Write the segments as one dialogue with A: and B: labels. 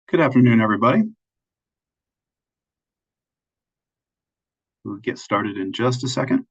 A: Good afternoon, everybody. We'll get started in just a second.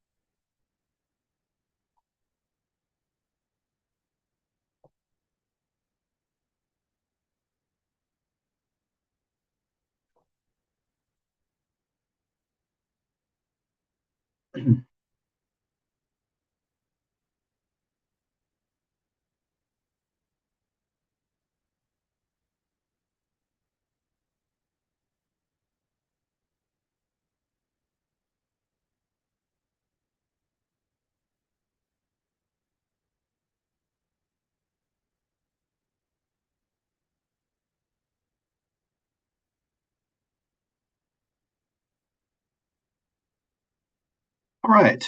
A: All right.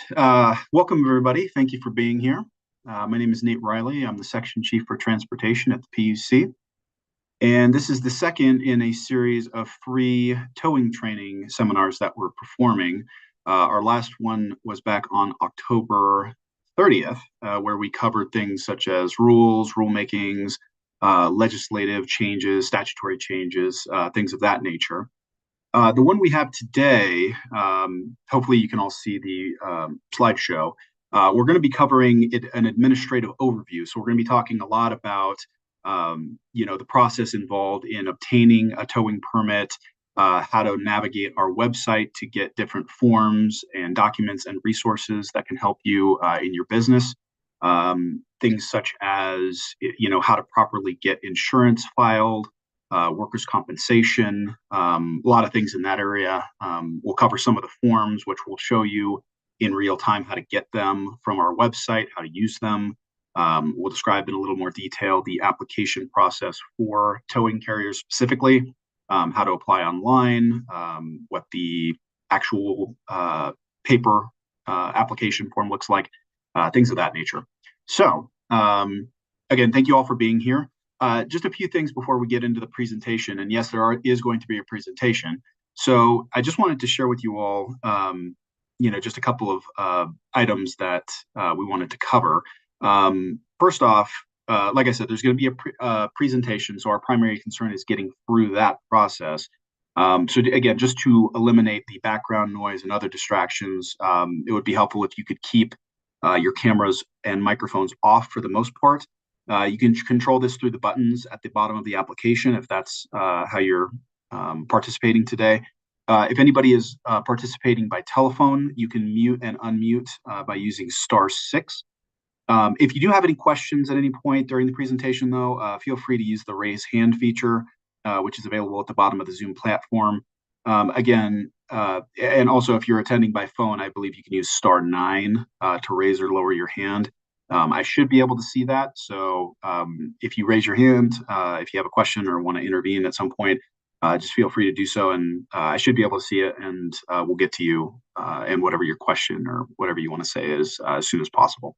A: Welcome, everybody. Thank you for being here. My name is Nate Riley. I'm the Section Chief for Transportation at the PUC. And this is the second in a series of three towing training seminars that we're performing. Our last one was back on October 30th, where we covered things such as rules, rulemakings, legislative changes, statutory changes, things of that nature. The one we have today, hopefully you can all see the slideshow. We're going to be covering an administrative overview. So we're going to be talking a lot about, the process involved in obtaining a towing permit, how to navigate our website to get different forms and documents and resources that can help you in your business. Things such as, how to properly get insurance filed, workers' compensation, a lot of things in that area. We'll cover some of the forms, which will show you in real time how to get them from our website, how to use them. We'll describe in a little more detail the application process for towing carriers specifically, how to apply online, what the actual paper application form looks like, things of that nature. So, again, thank you all for being here. Just a few things before we get into the presentation. And yes, is going to be a presentation. So I just wanted to share with you all, just a couple of items that we wanted to cover. First off, like I said, there's going to be a presentation. So our primary concern is getting through that process. So again, just to eliminate the background noise and other distractions, it would be helpful if you could keep your cameras and microphones off for the most part. You can control this through the buttons at the bottom of the application if that's how you're participating today. If anybody is participating by telephone, you can mute and unmute by using *6. If you do have any questions at any point during the presentation, though, feel free to use the raise hand feature, which is available at the bottom of the Zoom platform. Again, and also if you're attending by phone, I believe you can use *9 to raise or lower your hand. I should be able to see that. So if you raise your hand, if you have a question or want to intervene at some point, just feel free to do so. And I should be able to see it, and we'll get to you and whatever your question or whatever you want to say is as soon as possible.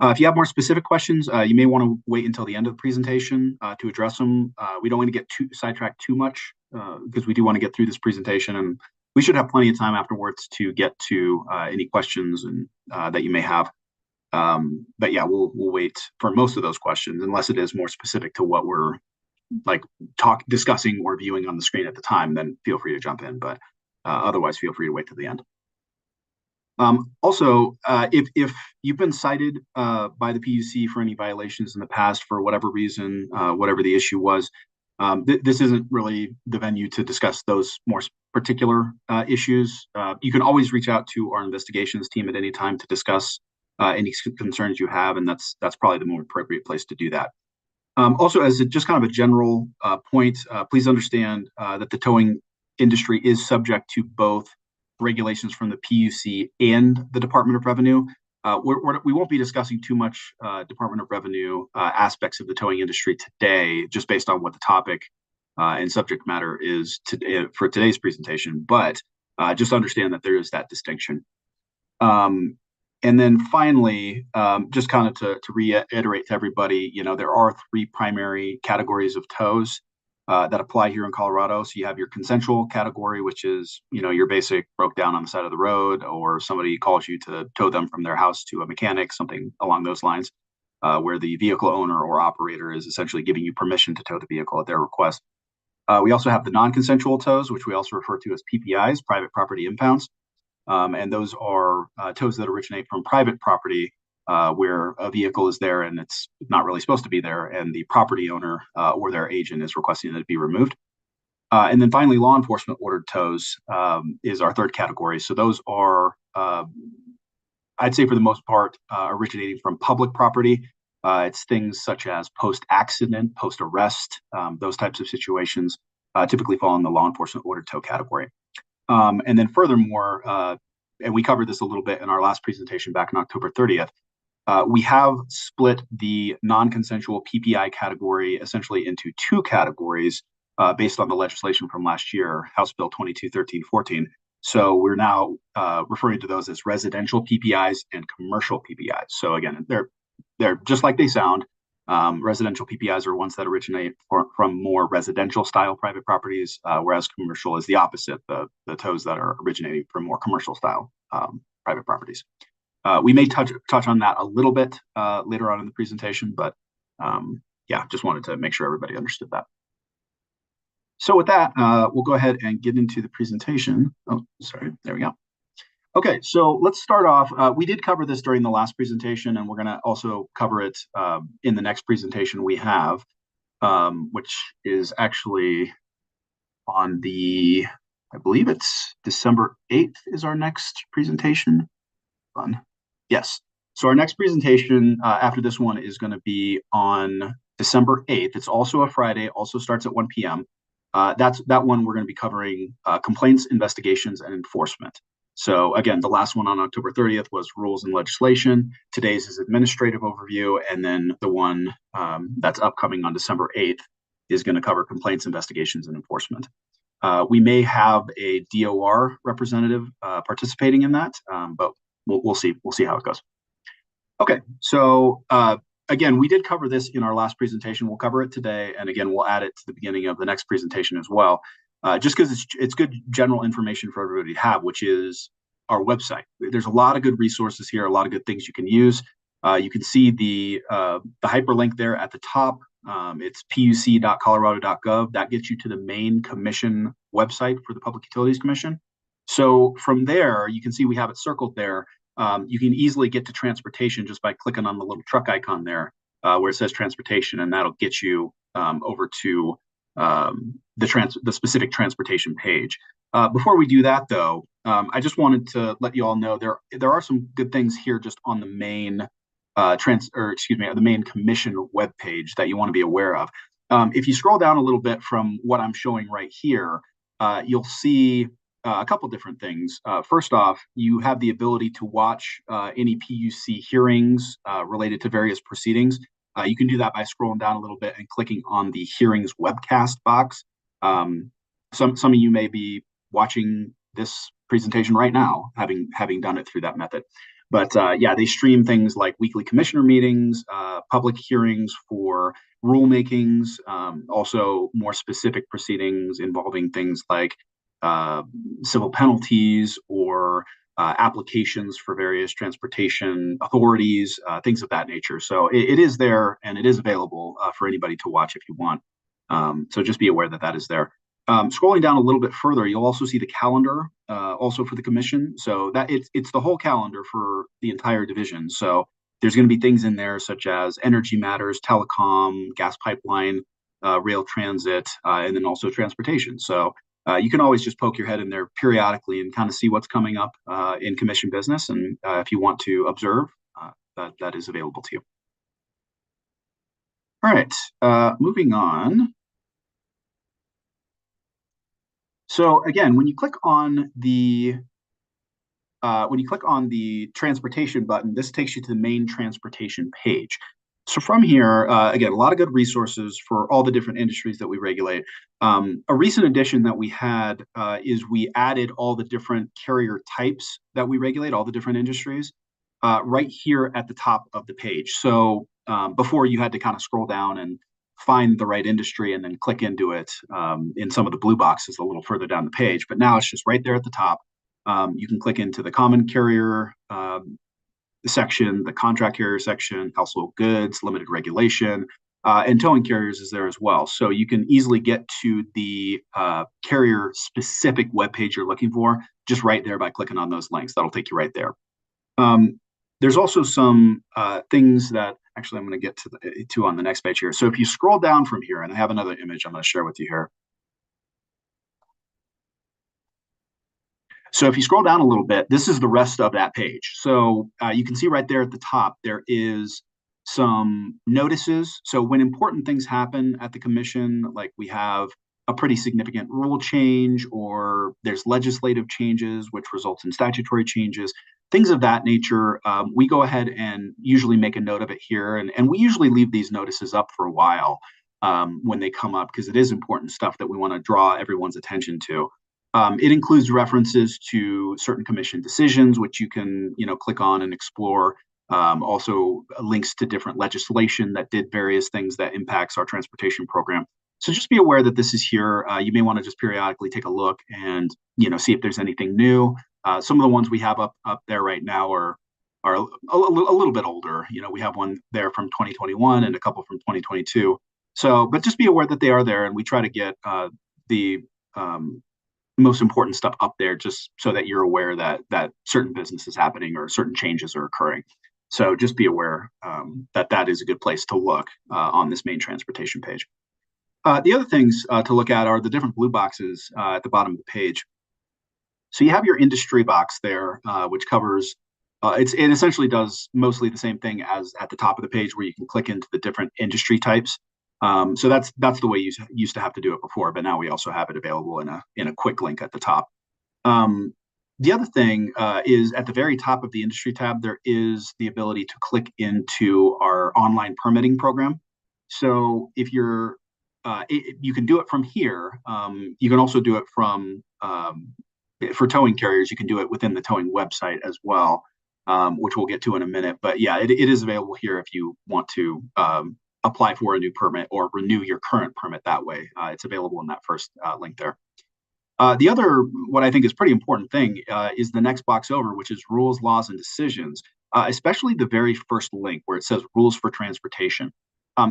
A: If you have more specific questions, you may want to wait until the end of the presentation to address them. We don't want to get sidetracked too much because we do want to get through this presentation, and we should have plenty of time afterwards to get to any questions and that you may have. But yeah, we'll wait for most of those questions unless it is more specific to what we're discussing or viewing on the screen at the time. Then feel free to jump in, but otherwise feel free to wait to the end. Also, if you've been cited by the PUC for any violations in the past for whatever reason, whatever the issue was, this isn't really the venue to discuss those more particular issues. You can always reach out to our investigations team at any time to discuss any concerns you have, and that's probably the more appropriate place to do that. Also, as just kind of a general point, please understand that the towing industry is subject to both regulations from the PUC and the Department of Revenue. We won't be discussing too much Department of Revenue aspects of the towing industry today, just based on what the topic and subject matter is for today's presentation. But just understand that there is that distinction. And then finally, just kind of to reiterate to everybody, there are three primary categories of tows that apply here in Colorado. So you have your consensual category, which is, your basic broke down on the side of the road, or somebody calls you to tow them from their house to a mechanic, something along those lines, where the vehicle owner or operator is essentially giving you permission to tow the vehicle at their request. We also have the non-consensual tows, which we also refer to as PPIs, private property impounds. And those are tows that originate from private property where a vehicle is there and it's not really supposed to be there, and the property owner or their agent is requesting that it be removed. And then finally, law enforcement ordered tows is our third category. So those are, I'd say for the most part, originating from public property. It's things such as post-accident, post-arrest, those types of situations typically fall in the law enforcement ordered tow category. And then furthermore, and we covered this a little bit in our last presentation back on October 30th, we have split the non-consensual PPI category essentially into two categories based on the legislation from last year, House Bill 2213-14. So we're now referring to those as residential PPIs and commercial PPIs. So again, they're just like they sound. Residential PPIs are ones that originate from more residential style private properties, whereas commercial is the opposite, the tows that are originating from more commercial style private properties. We may touch on that a little bit later on in the presentation, but yeah, just wanted to make sure everybody understood that. So with that, we'll go ahead and get into the presentation. Oh, sorry, there we go. Okay, so let's start off. We did cover this during the last presentation, and we're going to also cover it in the next presentation we have, which is actually on the, I believe it's December 8th is our next presentation. Fun. Yes. So our next presentation after this one is going to be on December 8th. It's also a Friday, also starts at 1 p.m. That one we're going to be covering complaints, investigations, and enforcement. So again, the last one on October 30th was rules and legislation. Today's is administrative overview. And then the one that's upcoming on December 8th is going to cover complaints, investigations, and enforcement. We may have a DOR representative participating in that, but we'll see. We'll see how it goes. Okay, so again, we did cover this in our last presentation. We'll cover it today. And again, we'll add it to the beginning of the next presentation as well. Just because it's good general information for everybody to have, which is our website. There's a lot of good resources here, a lot of good things you can use. You can see the hyperlink there at the top. It's puc.colorado.gov. That gets you to the main commission website for the Public Utilities Commission. So from there, you can see we have it circled there. You can easily get to transportation just by clicking on the little truck icon there where it says transportation, and that'll get you over to the specific transportation page. Before we do that, though, I just wanted to let you all know there are some good things here just on the main the main commission webpage that you want to be aware of. If you scroll down a little bit from what I'm showing right here, you'll see a couple different things. First off, you have the ability to watch any PUC hearings related to various proceedings. You can do that by scrolling down a little bit and clicking on the hearings webcast box. Some of you may be watching this presentation right now, having done it through that method. But yeah, they stream things like weekly commissioner meetings, public hearings for rulemakings, also more specific proceedings involving things like civil penalties or applications for various transportation authorities, things of that nature. So it is there and it is available for anybody to watch if you want. So just be aware that that is there. Scrolling down a little bit further, you'll also see the calendar also for the commission. So that it's the whole calendar for the entire division. So there's going to be things in there such as energy matters, telecom, gas pipeline, rail transit, and then also transportation. So you can always just poke your head in there periodically and kind of see what's coming up in commission business. And if you want to observe, that is available to you. All right, moving on. So again, when you click on the transportation button, this takes you to the main transportation page. So from here, again, a lot of good resources for all the different industries that we regulate. A recent addition that we had is we added all the different carrier types that we regulate, all the different industries, right here at the top of the page. So before you had to kind of scroll down and find the right industry and then click into it in some of the blue boxes a little further down the page. But now it's just right there at the top. You can click into the common carrier section, the contract carrier section, household goods, limited regulation, and towing carriers is there as well. So you can easily get to the carrier-specific web page you're looking for just right there by clicking on those links. That'll take you right there. There's also some things that actually I'm going to get to on the next page here. So if you scroll down from here, and I have another image I'm going to share with you here. So if you scroll down a little bit, this is the rest of that page. So you can see right there at the top, there is some notices. So when important things happen at the commission, like we have a pretty significant rule change, or there's legislative changes, which results in statutory changes, things of that nature, we go ahead and usually make a note of it here. And we usually leave these notices up for a while when they come up, because it is important stuff that we want to draw everyone's attention to. It includes references to certain commission decisions, which you can, click on and explore. Also links to different legislation that did various things that impacts our transportation program. So just be aware that this is here. You may want to just periodically take a look and, see if there's anything new. Some of the ones we have up there right now are a little bit older. We have one there from 2021 and a couple from 2022. So, but just be aware that they are there, and we try to get the most important stuff up there just so that you're aware that certain business is happening or certain changes are occurring. So just be aware that is a good place to look on this main transportation page. The other things to look at are the different blue boxes at the bottom of the page. So you have your industry box there, which covers, it essentially does mostly the same thing as at the top of the page, where you can click into the different industry types. So that's the way you used to have to do it before, but now we also have it available in a quick link at the top. The other thing is at the very top of the industry tab, there is the ability to click into our online permitting program. So if you're, you can do it from here. You can also do it from, for towing carriers, you can do it within the towing website as well, which we'll get to in a minute. But yeah, it is available here if you want to apply for a new permit or renew your current permit that way. It's available in that first link there. The other, what I think is pretty important thing is the next box over, which is rules, laws, and decisions, especially the very first link where it says rules for transportation.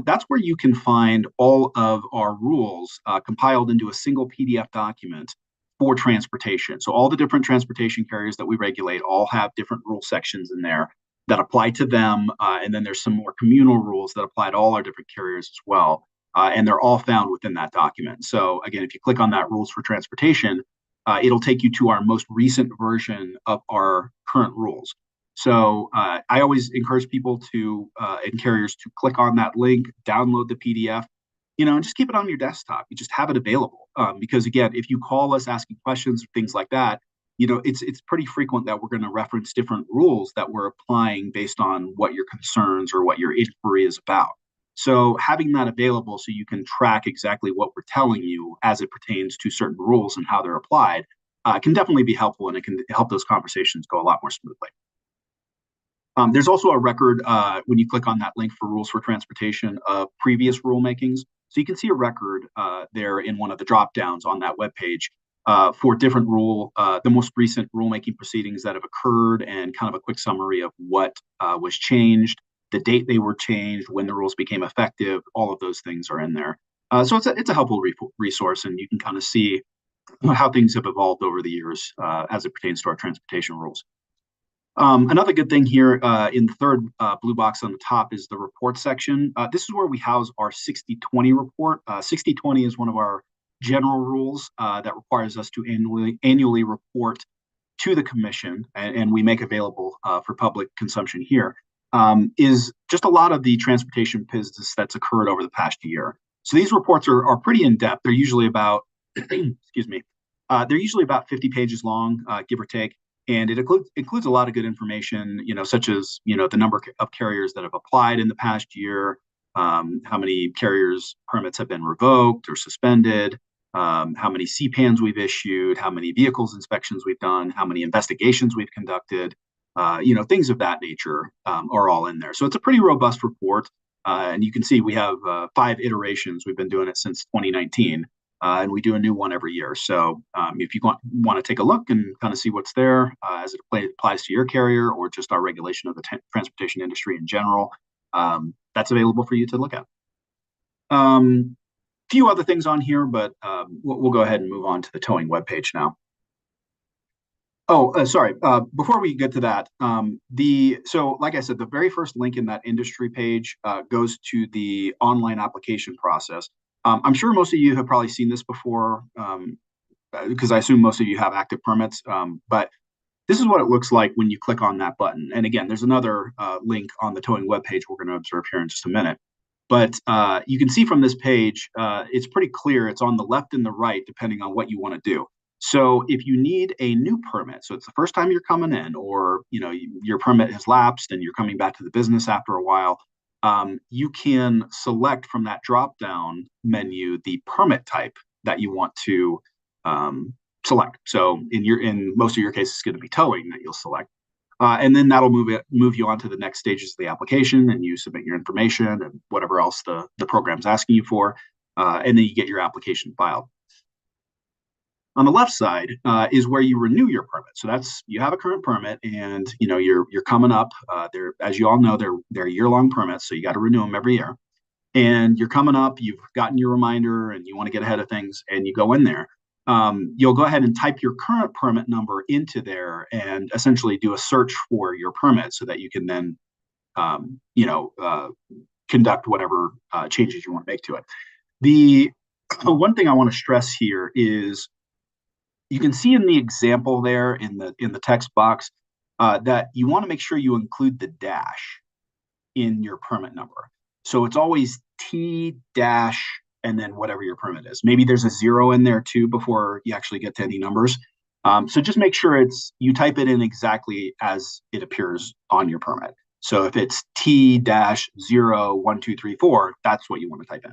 A: That's where you can find all of our rules compiled into a single PDF document for transportation. So all the different transportation carriers that we regulate all have different rule sections in there that apply to them. And then there's some more communal rules that apply to all our different carriers as well. And they're all found within that document. So again, if you click on that rules for transportation, it'll take you to our most recent version of our current rules. So I always encourage people to, and carriers, to click on that link, download the PDF, and just keep it on your desktop. You just have it available. Because again, if you call us asking questions, things like that, it's pretty frequent that we're going to reference different rules that we're applying based on what your concerns or what your inquiry is about. So having that available so you can track exactly what we're telling you as it pertains to certain rules and how they're applied can definitely be helpful, and it can help those conversations go a lot more smoothly. There's also a record when you click on that link for rules for transportation of previous rulemakings. So you can see a record there in one of the drop downs on that webpage for different the most recent rulemaking proceedings that have occurred, and kind of a quick summary of what was changed, the date they were changed, when the rules became effective. All of those things are in there. So it's a helpful resource, and you can kind of see how things have evolved over the years as it pertains to our transportation rules. Another good thing here in the third blue box on the top is the report section. This is where we house our 60/20 report. 60/20 is one of our general rules that requires us to annually report to the commission, and we make available for public consumption here, is just a lot of the transportation business that's occurred over the past year. So these reports are pretty in-depth. They're usually about, excuse me, they're usually about 50 pages long, give or take. And it includes a lot of good information, such as, the number of carriers that have applied in the past year, how many carriers permits have been revoked or suspended, how many CPANs we've issued, how many vehicles inspections we've done, how many investigations we've conducted, things of that nature are all in there. So it's a pretty robust report. And you can see we have 5 iterations. We've been doing it since 2019. And we do a new one every year. So if you want to take a look and kind of see what's there as it applies to your carrier, or just our regulation of the transportation industry in general, that's available for you to look at. Few other things on here, but we'll go ahead and move on to the towing webpage now. Oh, sorry. Before we get to that, so like I said, the very first link in that industry page goes to the online application process. I'm sure most of you have probably seen this before, because I assume most of you have active permits. But this is what it looks like when you click on that button. And again, there's another link on the towing webpage we're going to observe here in just a minute. But you can see from this page, it's pretty clear. It's on the left and the right, depending on what you want to do. So if you need a new permit, so it's the first time you're coming in, or your permit has lapsed and you're coming back to the business after a while, you can select from that drop-down menu the permit type that you want to select. So in most of your cases, it's going to be towing that you'll select. And then that'll move you on to the next stages of the application, and you submit your information and whatever else the program's asking you for, and then you get your application filed. On the left side is where you renew your permit. So you have a current permit, and you're coming up. They're, as you all know, they're year-long permits, so you got to renew them every year. And you're coming up. You've gotten your reminder, and you want to get ahead of things, and you go in there. You'll go ahead and type your current permit number into there, and essentially do a search for your permit, so that you can then, conduct whatever changes you want to make to it. The one thing I want to stress here is, you can see in the example there in the text box that you want to make sure you include the dash in your permit number. So it's always T dash and then whatever your permit is. Maybe there's a 0 in there too before you actually get to any numbers. So just make sure you type it in exactly as it appears on your permit. So if it's T-01234, that's what you want to type in.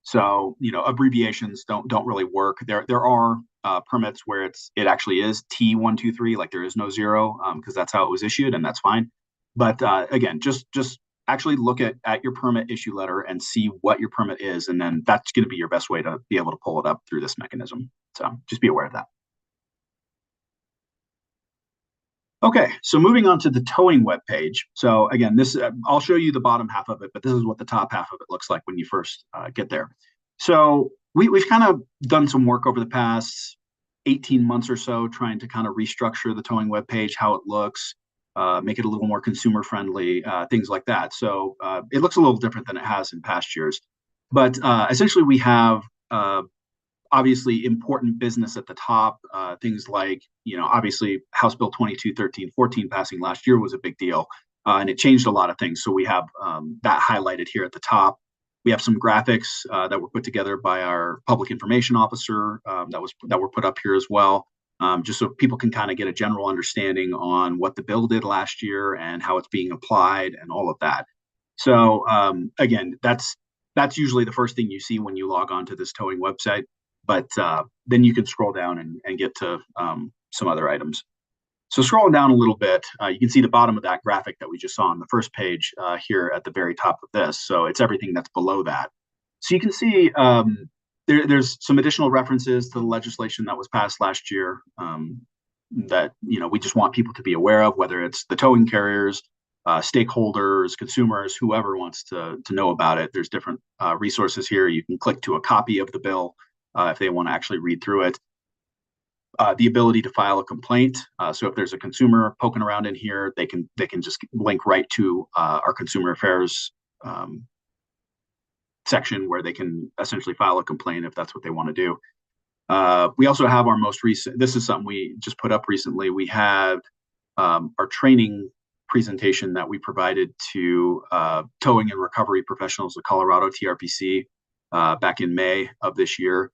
A: So abbreviations don't really work. There are permits where it actually is T123, like there is no 0, because that's how it was issued, and that's fine. But again, just actually look at your permit issue letter and see what your permit is, and then that's going to be your best way to be able to pull it up through this mechanism. So just be aware of that. Okay, so moving on to the towing webpage. So again, I'll show you the bottom half of it, but this is what the top half of it looks like when you first get there. So we've kind of done some work over the past 18 months or so trying to kind of restructure the towing webpage, how it looks, make it a little more consumer friendly, things like that. So it looks a little different than it has in past years. But essentially we have obviously important business at the top, things like, obviously House Bill 2213-14 passing last year was a big deal, and it changed a lot of things. So we have that highlighted here at the top. We have some graphics that were put together by our public information officer that were put up here as well, just so people can kind of get a general understanding on what the bill did last year and how it's being applied and all of that. So again, that's usually the first thing you see when you log on to this towing website. But then you can scroll down and get to some other items. So scrolling down a little bit, you can see the bottom of that graphic that we just saw on the first page here at the very top of this. So it's everything that's below that. So you can see there's some additional references to the legislation that was passed last year that we just want people to be aware of, whether it's the towing carriers, stakeholders, consumers, whoever wants to know about it. There's different resources here. You can click to a copy of the bill if they want to actually read through it. The ability to file a complaint. So if there's a consumer poking around in here, they can just link right to our consumer affairs section, where they can essentially file a complaint if that's what they want to do. We also have our most recent, this is something we just put up recently. We had our training presentation that we provided to towing and recovery professionals of Colorado, TRPC, back in May of this year.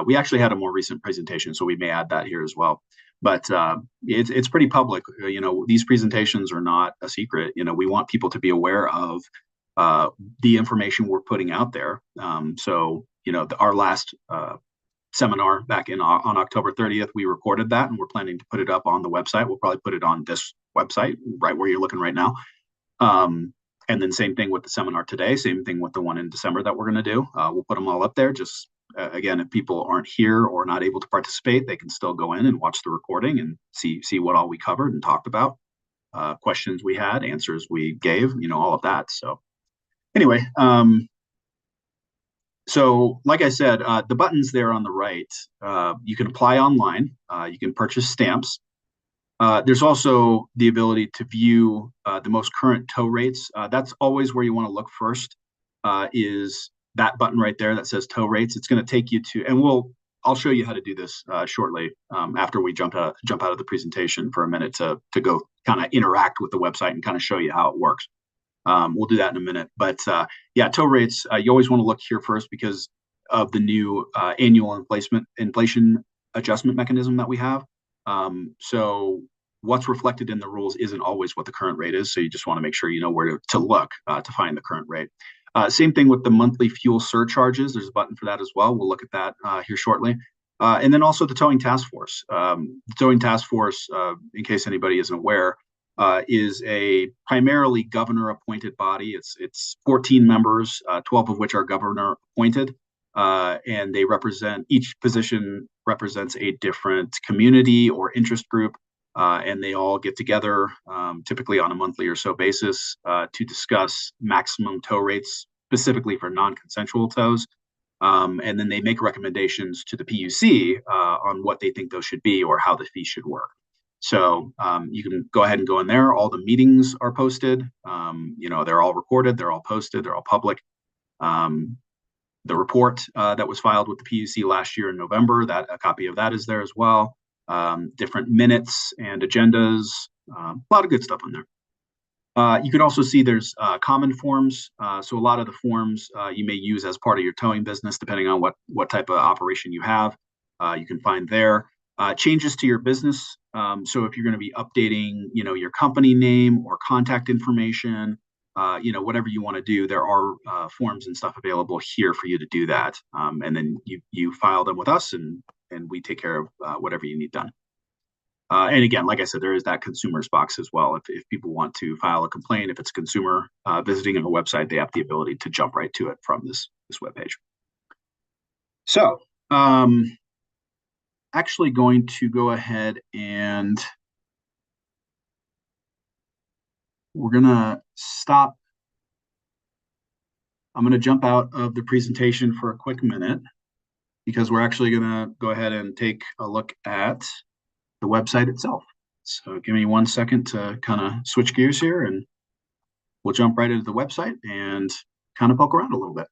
A: We actually had a more recent presentation, so we may add that here as well. But it's pretty public. These presentations are not a secret. We want people to be aware of the information we're putting out there. So our last seminar back on October 30th, we recorded that, and we're planning to put it up on the website. We'll probably put it on this website, right where you're looking right now. And then same thing with the seminar today, same thing with the one in December that we're going to do. We'll put them all up there. Just again, if people aren't here or not able to participate, they can still go in and watch the recording and see what all we covered and talked about, questions we had, answers we gave, all of that. So anyway, So like I said, the buttons there on the right, you can apply online, you can purchase stamps. There's also the ability to view the most current tow rates. That's always where you want to look first, is that button right there that says tow rates. It's going to take you to, and I'll show you how to do this shortly after we jump out of the presentation for a minute to go kind of interact with the website and kind of show you how it works. We'll do that in a minute. But yeah, tow rates, you always want to look here first because of the new annual inflation adjustment mechanism that we have. So what's reflected in the rules isn't always what the current rate is. So you just want to make sure you know where to look to find the current rate. Same thing with the monthly fuel surcharges. There's a button for that as well. We'll look at that here shortly. And then also the towing task force. The towing task force, in case anybody isn't aware, is a primarily governor-appointed body. It's 14 members, 12 of which are governor-appointed, and they represent, each position represents a different community or interest group, and they all get together, typically on a monthly or so basis, to discuss maximum tow rates, specifically for non-consensual tows. And then they make recommendations to the PUC on what they think those should be or how the fee should work. So you can go ahead and go in there. All the meetings are posted. They're all recorded. They're all posted. They're all public. The report that was filed with the PUC last year in November, that a copy of that is there as well. Different minutes and agendas. A lot of good stuff on there. You can also see there's common forms. So a lot of the forms you may use as part of your towing business, depending on what type of operation you have. You can find there. Changes to your business. So if you're going to be updating, your company name or contact information, whatever you want to do, there are forms and stuff available here for you to do that. And then you file them with us, and we take care of whatever you need done. And again, like I said, there is that consumers box as well. If people want to file a complaint, if it's a consumer visiting a website, they have the ability to jump right to it from this webpage. So actually going to go ahead and we're going to stop. I'm going to jump out of the presentation for a quick minute because we're actually going to go ahead and take a look at the website itself. So give me 1 second to kind of switch gears here, and we'll jump right into the website and kind of poke around a little bit.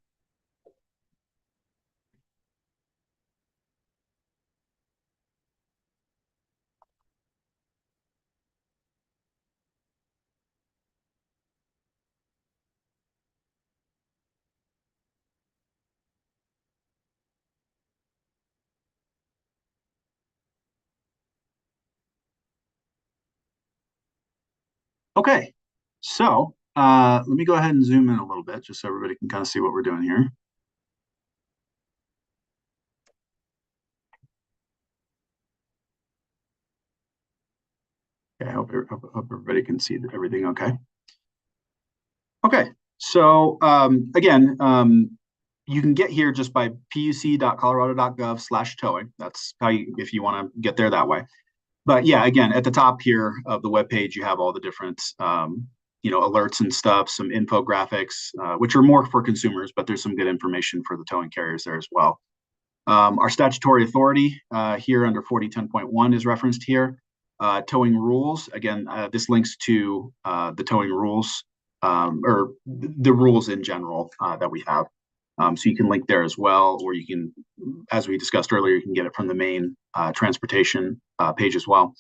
A: Okay, so let me go ahead and zoom in a little bit just so everybody can kind of see what we're doing here. Okay, I hope everybody can see everything okay. Okay, so again, you can get here just by puc.colorado.gov/towing. That's how if you want to get there that way. But yeah, again, at the top here of the webpage, you have all the different, alerts and stuff, some infographics, which are more for consumers, but there's some good information for the towing carriers there as well. Our statutory authority here under 4010.1 is referenced here. Towing rules, again, this links to the towing rules or the rules in general that we have. So you can link there as well, or you can, as we discussed earlier, you can get it from the main transportation page as well.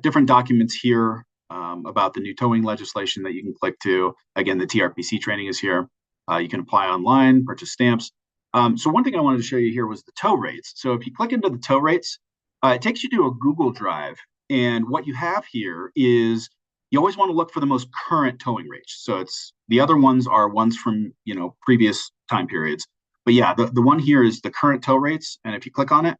A: Different documents here about the new towing legislation that you can click to. Again, the TRPC training is here. You can apply online, purchase stamps. So one thing I wanted to show you here was the tow rates. So if you click into the tow rates, it takes you to a Google Drive. And what you have here is you always want to look for the most current towing rates. So the other ones are ones from previous time periods. But yeah, the one here is the current tow rates. And if you click on it,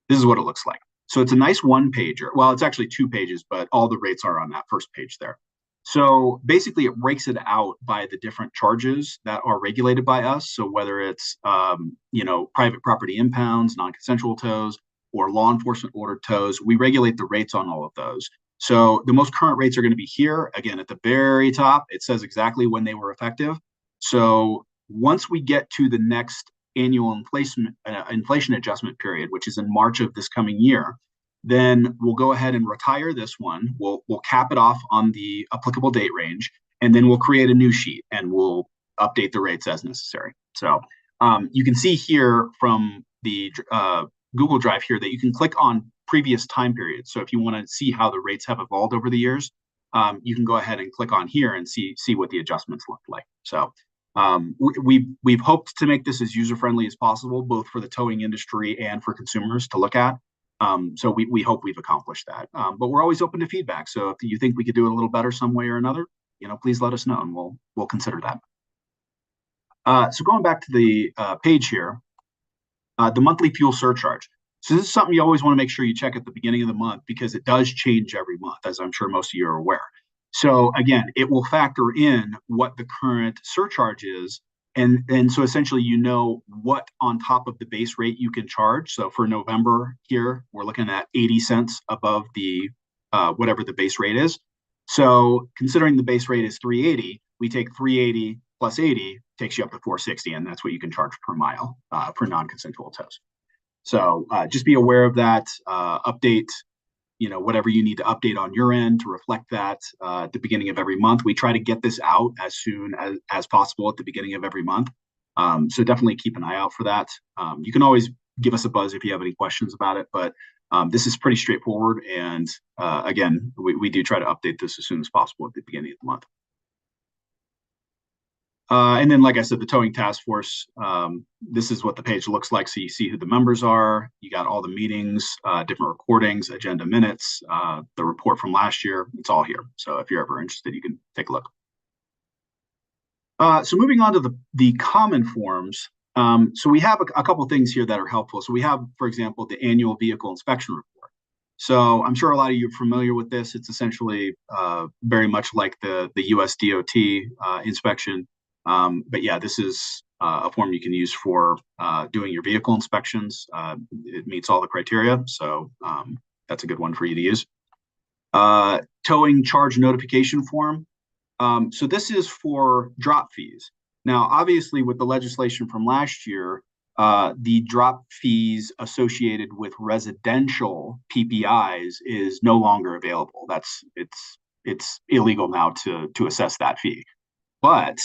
A: this is what it looks like. So it's a nice one-pager. Well, it's actually 2 pages, but all the rates are on that first page there. So basically, it breaks it out by the different charges that are regulated by us. So whether it's private property impounds, non-consensual tows, or law enforcement ordered tows, we regulate the rates on all of those. So the most current rates are going to be here. Again, at the very top, it says exactly when they were effective. So once we get to the next annual inflation adjustment period, which is in March of this coming year, then we'll go ahead and retire this one. We'll cap it off on the applicable date range, and then we'll create a new sheet and we'll update the rates as necessary. So you can see here from the Google Drive here that you can click on previous time periods. So if you want to see how the rates have evolved over the years, you can go ahead and click on here and see what the adjustments look like. So we've hoped to make this as user-friendly as possible, both for the towing industry and for consumers to look at. So we hope we've accomplished that. But we're always open to feedback. So if you think we could do it a little better some way or another, please let us know, and we'll consider that. So going back to the page here, the monthly fuel surcharge. So this is something you always want to make sure you check at the beginning of the month, because it does change every month, as I'm sure most of you are aware. So again, it will factor in what the current surcharge is. And so essentially, what on top of the base rate you can charge. So for November here, we're looking at 80 cents above the whatever the base rate is. So considering the base rate is 380, we take 380 plus 80 takes you up to 460, and that's what you can charge per mile for non-consensual tows. So just be aware of that. Update, whatever you need to update on your end to reflect that at the beginning of every month. We try to get this out as soon as possible at the beginning of every month. So definitely keep an eye out for that. You can always give us a buzz if you have any questions about it, but this is pretty straightforward. And again, we do try to update this as soon as possible at the beginning of the month. And then, like I said, the towing task force, this is what the page looks like. So you see who the members are. You got all the meetings, different recordings, agenda minutes, the report from last year. It's all here. So if you're ever interested, you can take a look. So moving on to the common forms. So we have a couple things here that are helpful. So we have, for example, the annual vehicle inspection report. So I'm sure a lot of you are familiar with this. It's essentially very much like the US DOT inspection. But yeah, this is a form you can use for doing your vehicle inspections. It meets all the criteria, so that's a good one for you to use. Towing charge notification form. So this is for drop fees. Now, obviously, with the legislation from last year, the drop fees associated with residential PPIs is no longer available. It's illegal now to assess that fee. But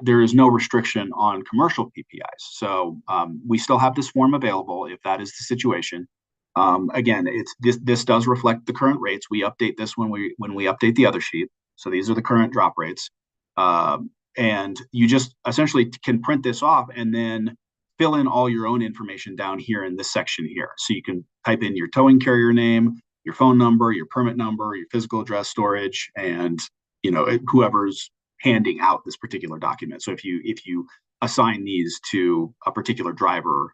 A: there is no restriction on commercial PPIs. So we still have this form available if that is the situation. Again, this does reflect the current rates. We update this when we update the other sheet. So these are the current drop rates. And you just essentially can print this off and then fill in all your own information down here in this section here. So you can type in your towing carrier name, your phone number, your permit number, your physical address, storage, and whoever's handing out this particular document. So if you assign these to a particular driver,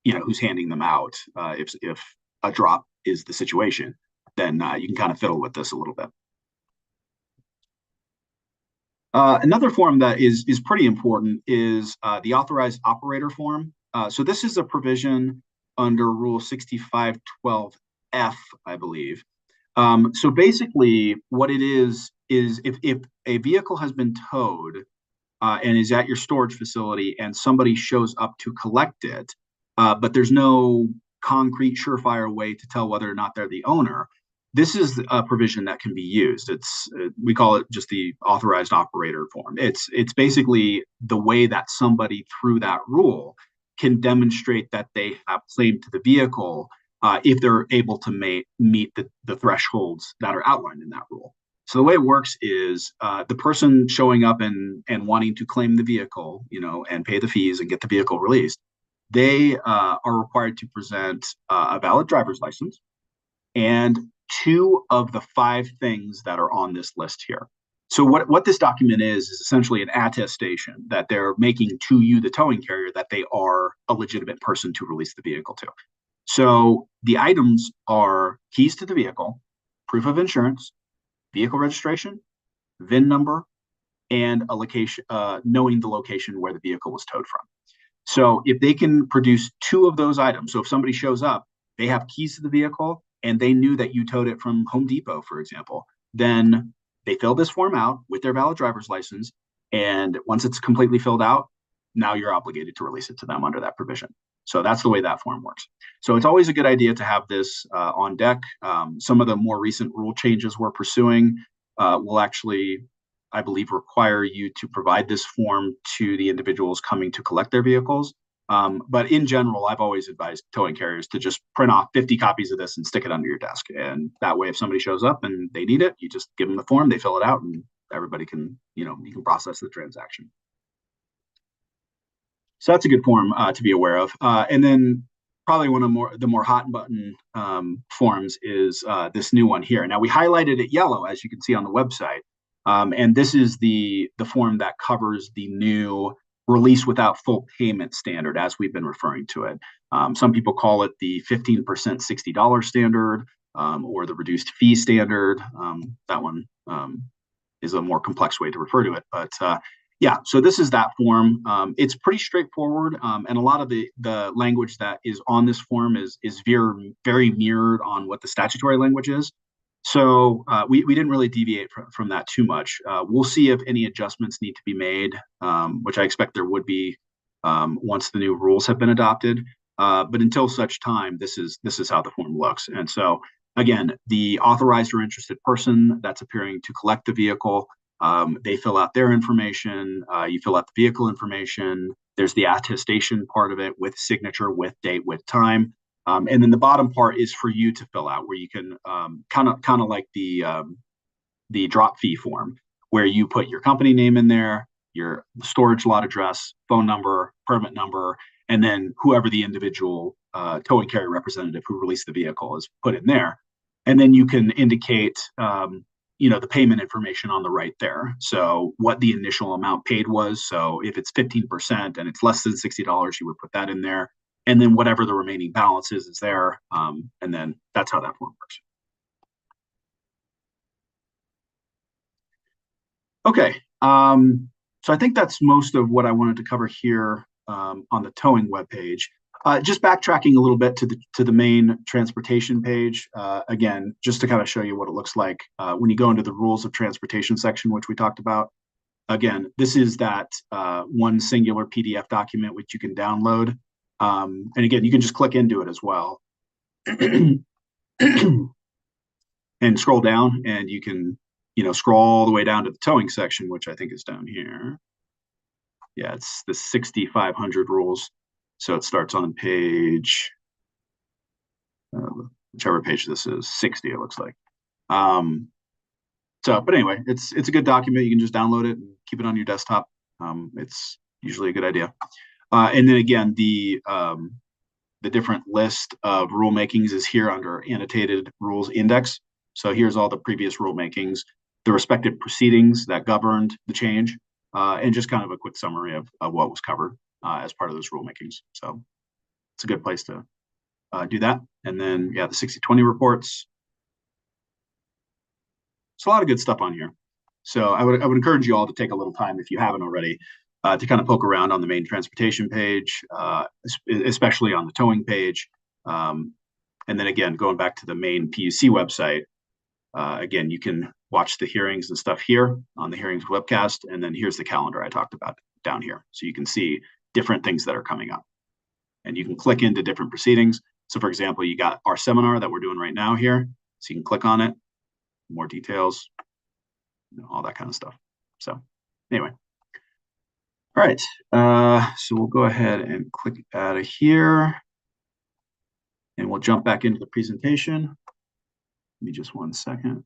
A: who's handing them out, if a drop is the situation, then you can kind of fiddle with this a little bit. Another form that is pretty important is the authorized operator form. So this is a provision under Rule 6512F, I believe. So basically, what it is if a vehicle has been towed and is at your storage facility and somebody shows up to collect it, but there's no concrete, surefire way to tell whether or not they're the owner, this is a provision that can be used. We call it just the authorized operator form. It's basically the way that somebody through that rule can demonstrate that they have claim to the vehicle if they're able to meet the thresholds that are outlined in that rule. So the way it works is the person showing up and wanting to claim the vehicle, and pay the fees and get the vehicle released, they are required to present a valid driver's license and 2 of the 5 things that are on this list here. So what this document is essentially an attestation that they're making to you, the towing carrier, that they are a legitimate person to release the vehicle to. So the items are keys to the vehicle, proof of insurance, vehicle registration, VIN number, and a location, knowing the location where the vehicle was towed from. So if they can produce 2 of those items, so if somebody shows up, they have keys to the vehicle and they knew that you towed it from Home Depot, for example, then they fill this form out with their valid driver's license. And once it's completely filled out, now you're obligated to release it to them under that provision. So that's the way that form works. So it's always a good idea to have this on deck. Some of the more recent rule changes we're pursuing will actually, I believe, require you to provide this form to the individuals coming to collect their vehicles. But in general, I've always advised towing carriers to just print off 50 copies of this and stick it under your desk. And that way, if somebody shows up and they need it, you just give them the form, they fill it out, and everybody can, you can process the transaction. So that's a good form to be aware of. And then probably one of the more hot button forms is this new one here. Now we highlighted it yellow, as you can see on the website. And this is the form that covers the new release without full payment standard, as we've been referring to it. Some people call it the 15% $60 standard or the reduced fee standard. That one is a more complex way to refer to it. But yeah, so this is that form. It's pretty straightforward, and a lot of the language that is on this form is very mirrored on what the statutory language is. So we didn't really deviate from that too much. We'll see if any adjustments need to be made, which I expect there would be once the new rules have been adopted. But until such time, this is how the form looks. And so again, the authorized or interested person that's appearing to collect the vehicle, they fill out their information. You fill out the vehicle information. There's the attestation part of it with signature, with date, with time. And then the bottom part is for you to fill out, where you can kind of like the drop fee form, where you put your company name in there, your storage lot address, phone number, permit number, and then whoever the individual towing carrier representative who released the vehicle is put in there. And then you can indicate the payment information on the right there. So what the initial amount paid was. So if it's 15% and it's less than $60, you would put that in there. And then whatever the remaining balance is there. And then that's how that form works. Okay. So I think that's most of what I wanted to cover here on the towing webpage. Just backtracking a little bit to the main transportation page. Again, just to kind of show you what it looks like when you go into the rules of transportation section, which we talked about. Again, this is that one singular PDF document which you can download. And again, you can just click into it as well and scroll down, and you can scroll all the way down to the towing section, which I think is down here. Yeah, it's the 6,500 rules. So it starts on page, whichever page this is, 60, it looks like. But anyway, it's a good document. You can just download it and keep it on your desktop. It's usually a good idea. And then again, the different list of rulemakings is here under annotated rules index. So here's all the previous rulemakings, the respective proceedings that governed the change, and just kind of a quick summary of what was covered as part of those rulemakings. So it's a good place to do that. And then, yeah, the 60/20 reports. It's a lot of good stuff on here. So I would encourage you all to take a little time, if you haven't already, to kind of poke around on the main transportation page, especially on the towing page. And then again, going back to the main PUC website, again, you can watch the hearings and stuff here on the hearings webcast. And then here's the calendar I talked about down here. So you can see different things that are coming up. And you can click into different proceedings. So for example, you got our seminar that we're doing right now here. So you can click on it, more details, all that kind of stuff. So anyway. All right, so we'll go ahead and click out of here. And we'll jump back into the presentation. Give me just 1 second.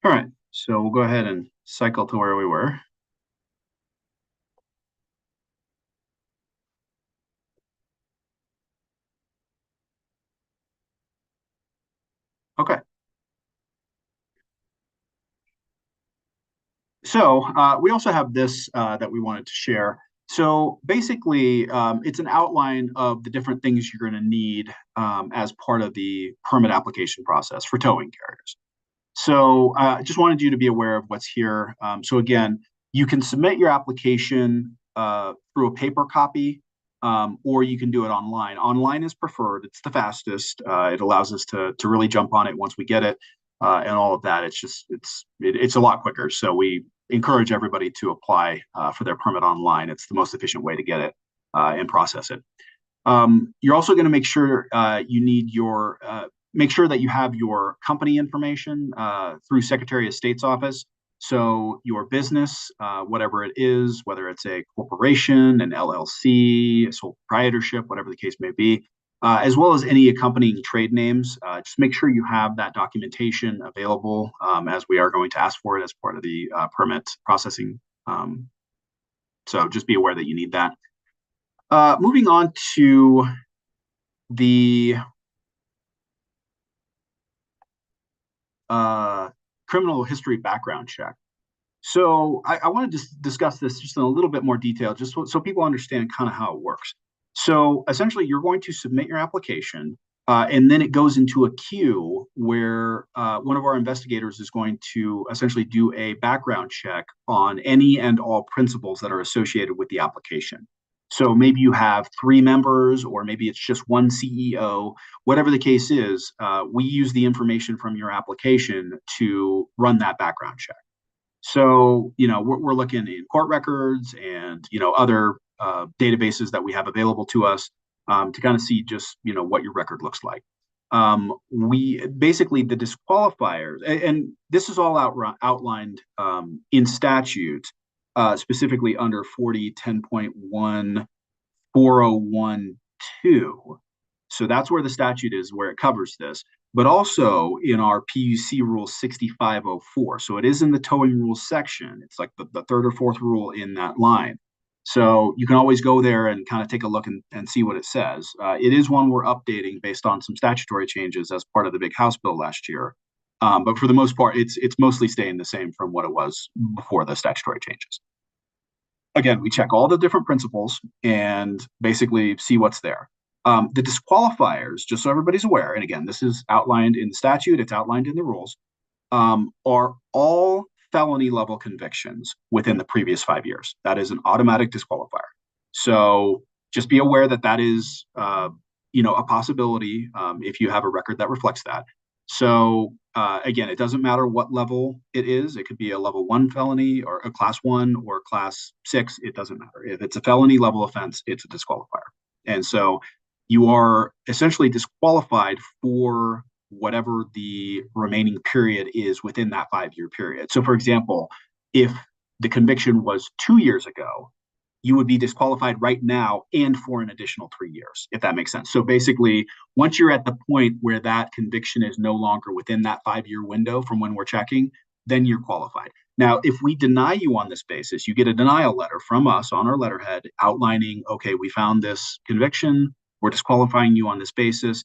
A: All right, so we'll go ahead and cycle to where we were. Okay. So we also have this that we wanted to share. So basically, it's an outline of the different things you're going to need as part of the permit application process for towing carriers. So I just wanted you to be aware of what's here. So again, you can submit your application through a paper copy, or you can do it online. Online is preferred. It's the fastest. It allows us to really jump on it once we get it, and all of that. It's a lot quicker. So we encourage everybody to apply for their permit online. It's the most efficient way to get it and process it. You're also going to make sure you need your make sure that you have your company information through Secretary of State's office. So your business, whatever it is, whether it's a corporation, an LLC, a sole proprietorship, whatever the case may be, as well as any accompanying trade names. Just make sure you have that documentation available as we are going to ask for it as part of the permit processing. So just be aware that you need that. Moving on to the criminal history background check. So I want to discuss this just in a little bit more detail, just so people understand kind of how it works. So essentially, you're going to submit your application, and then it goes into a queue where one of our investigators is going to essentially do a background check on any and all principals that are associated with the application. So maybe you have 3 members, or maybe it's just one CEO. Whatever the case is, we use the information from your application to run that background check. So, we're looking in court records and, other databases that we have available to us to kind of see just, what your record looks like. We basically, the disqualifiers, and this is all outlined in statute, specifically under 4010.1 4012. So that's where the statute is, where it covers this, but also in our PUC rule 6504. So it is in the towing rules section. It's like the third or fourth rule in that line. So you can always go there and kind of take a look and see what it says. It is one we're updating based on some statutory changes as part of the big House bill last year. But for the most part, it's mostly staying the same from what it was before the statutory changes. Again, we check all the different principles and basically see what's there. The disqualifiers, just so everybody's aware, and again, this is outlined in the statute, it's outlined in the rules, are all felony level convictions within the previous 5 years. That is an automatic disqualifier. So just be aware that that is, a possibility if you have a record that reflects that. So again, it doesn't matter what level it is. It could be a level 1 felony or a class 1 or class 6. It doesn't matter. If it's a felony level offense, it's a disqualifier. And so you are essentially disqualified for whatever the remaining period is within that 5-year period. So for example, if the conviction was 2 years ago, you would be disqualified right now and for an additional 3 years, if that makes sense. So basically, once you're at the point where that conviction is no longer within that 5-year window from when we're checking, then you're qualified. Now, if we deny you on this basis, you get a denial letter from us on our letterhead outlining, okay, we found this conviction, we're disqualifying you on this basis.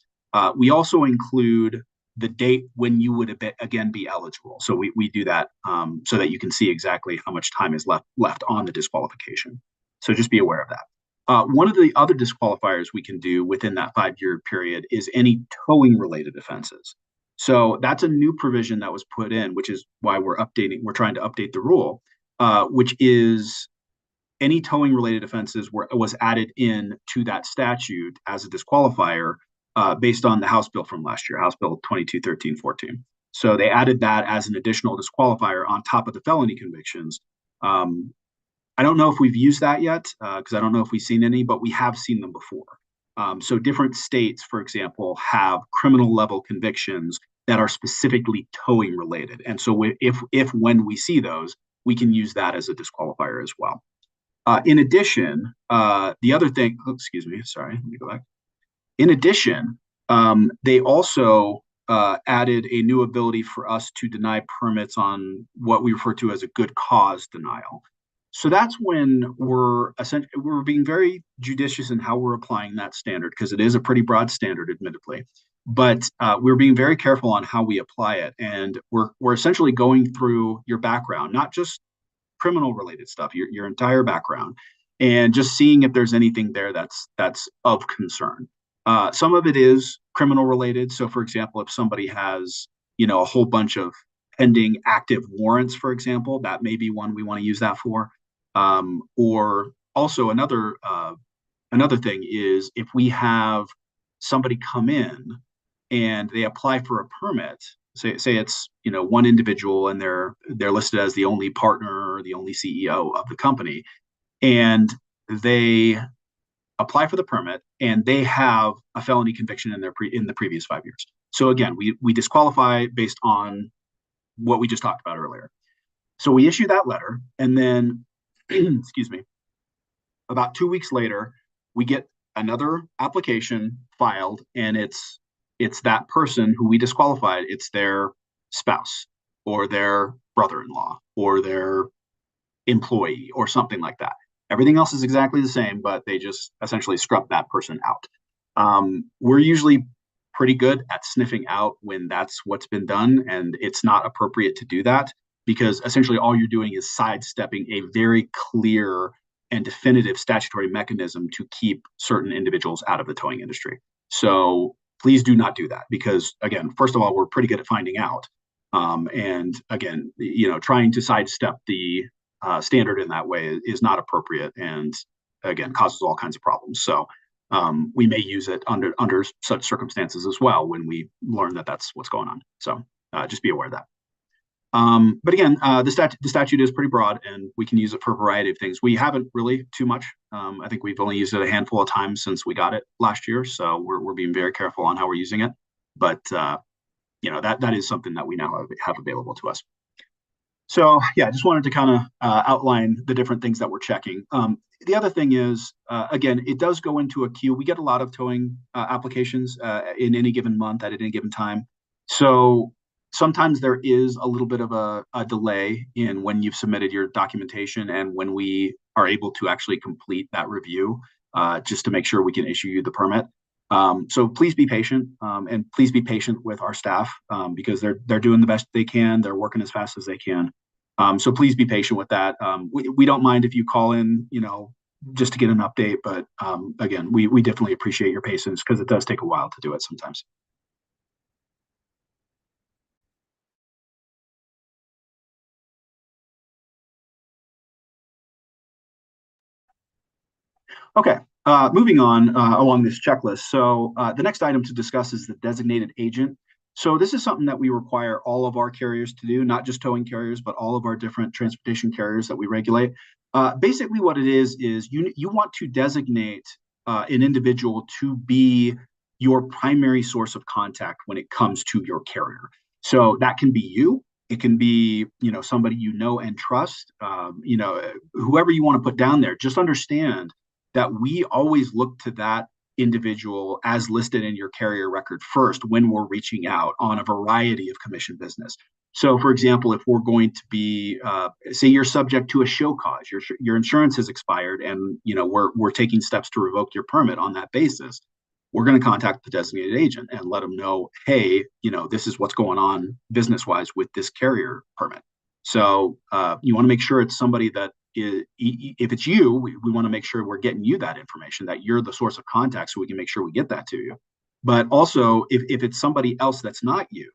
A: We also include the date when you would again be eligible. So we do that so that you can see exactly how much time is left on the disqualification. So just be aware of that. One of the other disqualifiers we can do within that 5-year period is any towing related offenses. So that's a new provision that was put in, which is why we're trying to update the rule, which is any towing related offenses was added in to that statute as a disqualifier based on the House bill from last year, House Bill 2213-14. So they added that as an additional disqualifier on top of the felony convictions. I don't know if we've used that yet, because I don't know if we've seen any, but we have seen them before. So different states, for example, have criminal level convictions that are specifically towing related. And so when we see those, we can use that as a disqualifier as well. In addition, the other thing, excuse me, sorry, let me go back. In addition, they also added a new ability for us to deny permits on what we refer to as a good cause denial. So that's when we're being very judicious in how we're applying that standard, because it is a pretty broad standard, admittedly. But we're being very careful on how we apply it, and we're essentially going through your background, not just criminal related stuff, your entire background, and just seeing if there's anything there that's of concern. Some of it is criminal related. So, for example, if somebody has, a whole bunch of pending active warrants, for example, that may be one we want to use that for. Or also another thing is if we have somebody come in and they apply for a permit, say it's one individual and they're listed as the only partner or the only CEO of the company, and they apply for the permit and they have a felony conviction in the previous 5 years. So again, we disqualify based on what we just talked about earlier. So we issue that letter, and then excuse me, about 2 weeks later, we get another application filed, and it's that person who we disqualified. It's their spouse or their brother-in-law or their employee or something like that. Everything else is exactly the same, but they just essentially scrub that person out. We're usually pretty good at sniffing out when that's what's been done, and it's not appropriate to do that, because essentially all you're doing is sidestepping a very clear and definitive statutory mechanism to keep certain individuals out of the towing industry. So please do not do that, because again, first of all, we're pretty good at finding out. And again, trying to sidestep the standard in that way is not appropriate, and again, causes all kinds of problems. So we may use it under such circumstances as well when we learn that that's what's going on. So just be aware of that. But again, the statute is pretty broad, and we can use it for a variety of things. We haven't really too much. I think we've only used it a handful of times since we got it last year, so we're being very careful on how we're using it. But that is something that we now have available to us. So yeah, I just wanted to kind of outline the different things that we're checking. The other thing is, again, it does go into a queue. We get a lot of towing applications in any given month at any given time. So sometimes there is a little bit of a delay in when you've submitted your documentation and when we are able to actually complete that review, just to make sure we can issue you the permit. So please be patient, and please be patient with our staff, because they're doing the best they can. They're working as fast as they can. So please be patient with that. We don't mind if you call in, just to get an update, but again, we definitely appreciate your patience, because it does take a while to do it sometimes. Okay, moving on along this checklist. So the next item to discuss is the designated agent. So this is something that we require all of our carriers to do, not just towing carriers, but all of our different transportation carriers that we regulate. Basically what it is you want to designate an individual to be your primary source of contact when it comes to your carrier. So that can be you. It can be, somebody and trust, whoever you want to put down there. Just understand that we always look to that individual as listed in your carrier record first when we're reaching out on a variety of commission business. So, for example, if we're going to be, say, you're subject to a show cause, your insurance has expired, and we're taking steps to revoke your permit on that basis. We're going to contact the designated agent and let them know, hey, this is what's going on business-wise with this carrier permit. So you want to make sure it's somebody that if it's you, we want to make sure we're getting you that information, that you're the source of contact, so we can make sure we get that to you. But also, if it's somebody else that's not you,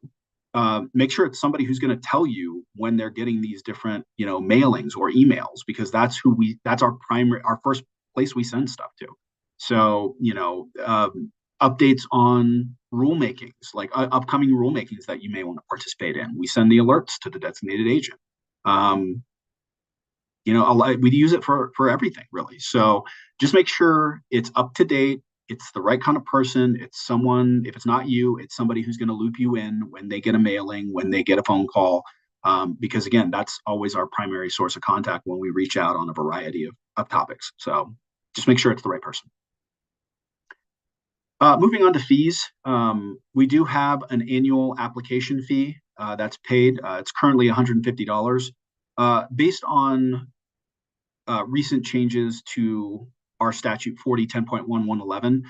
A: make sure it's somebody who's going to tell you when they're getting these different, mailings or emails, because that's our first place we send stuff to. So, updates on rulemakings, like upcoming rulemakings that you may want to participate in. We send the alerts to the designated agent. We use it for everything, really. So just make sure it's up to date. It's the right kind of person. It's someone, if it's not you, it's somebody who's going to loop you in when they get a mailing, when they get a phone call. Because again, that's always our primary source of contact when we reach out on a variety of topics. So just make sure it's the right person. Moving on to fees, we do have an annual application fee that's paid. It's currently $150. Based on recent changes to our statute 4010.1111,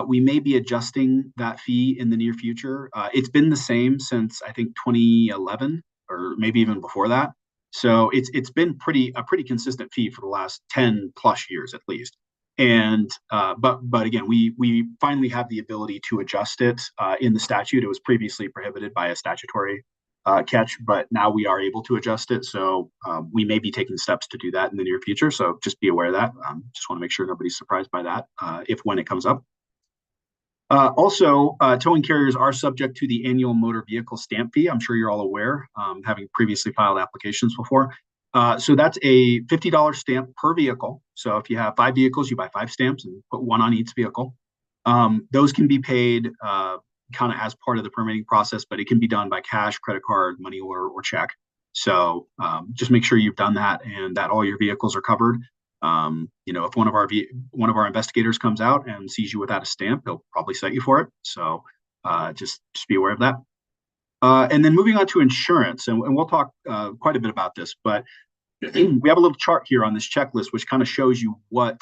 A: we may be adjusting that fee in the near future. It's been the same since, I think, 2011, or maybe even before that. So it's been a pretty consistent fee for the last 10 plus years at least. And but again, we finally have the ability to adjust it in the statute. It was previously prohibited by a statutory catch, but now we are able to adjust it. So we may be taking steps to do that in the near future. So just be aware of that. Just want to make sure nobody's surprised by that if when it comes up. Also, towing carriers are subject to the annual motor vehicle stamp fee. I'm sure you're all aware, having previously filed applications before. So that's a $50 stamp per vehicle. So if you have 5 vehicles, you buy 5 stamps and put one on each vehicle. Those can be paid kind of as part of the permitting process, but it can be done by cash, credit card, money order, or check. So just make sure you've done that and that all your vehicles are covered. If one of our investigators comes out and sees you without a stamp, they'll probably cite you for it. So just be aware of that. And then moving on to insurance, and we'll talk quite a bit about this, but we have a little chart here on this checklist which kind of shows you what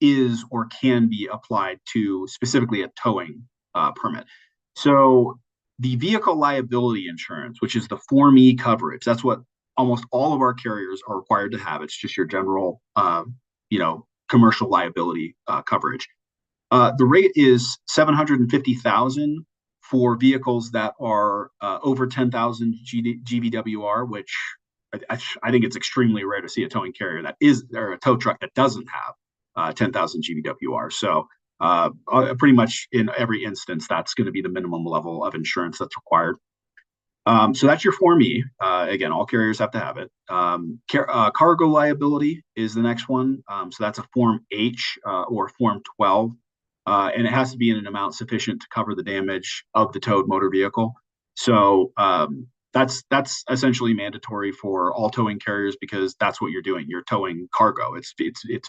A: is or can be applied to specifically a towing permit. So the vehicle liability insurance, which is the Form E coverage, that's what almost all of our carriers are required to have. It's just your general, commercial liability coverage. The rate is $750,000 for vehicles that are over 10,000 GVWR, which I think it's extremely rare to see a towing carrier or a tow truck that doesn't have 10,000 GVWR. So pretty much in every instance, that's going to be the minimum level of insurance that's required. So that's your Form E. Again, all carriers have to have it. Cargo liability is the next one. So that's a Form H or Form 12. And it has to be in an amount sufficient to cover the damage of the towed motor vehicle. So that's essentially mandatory for all towing carriers because that's what you're doing. You're towing cargo. It's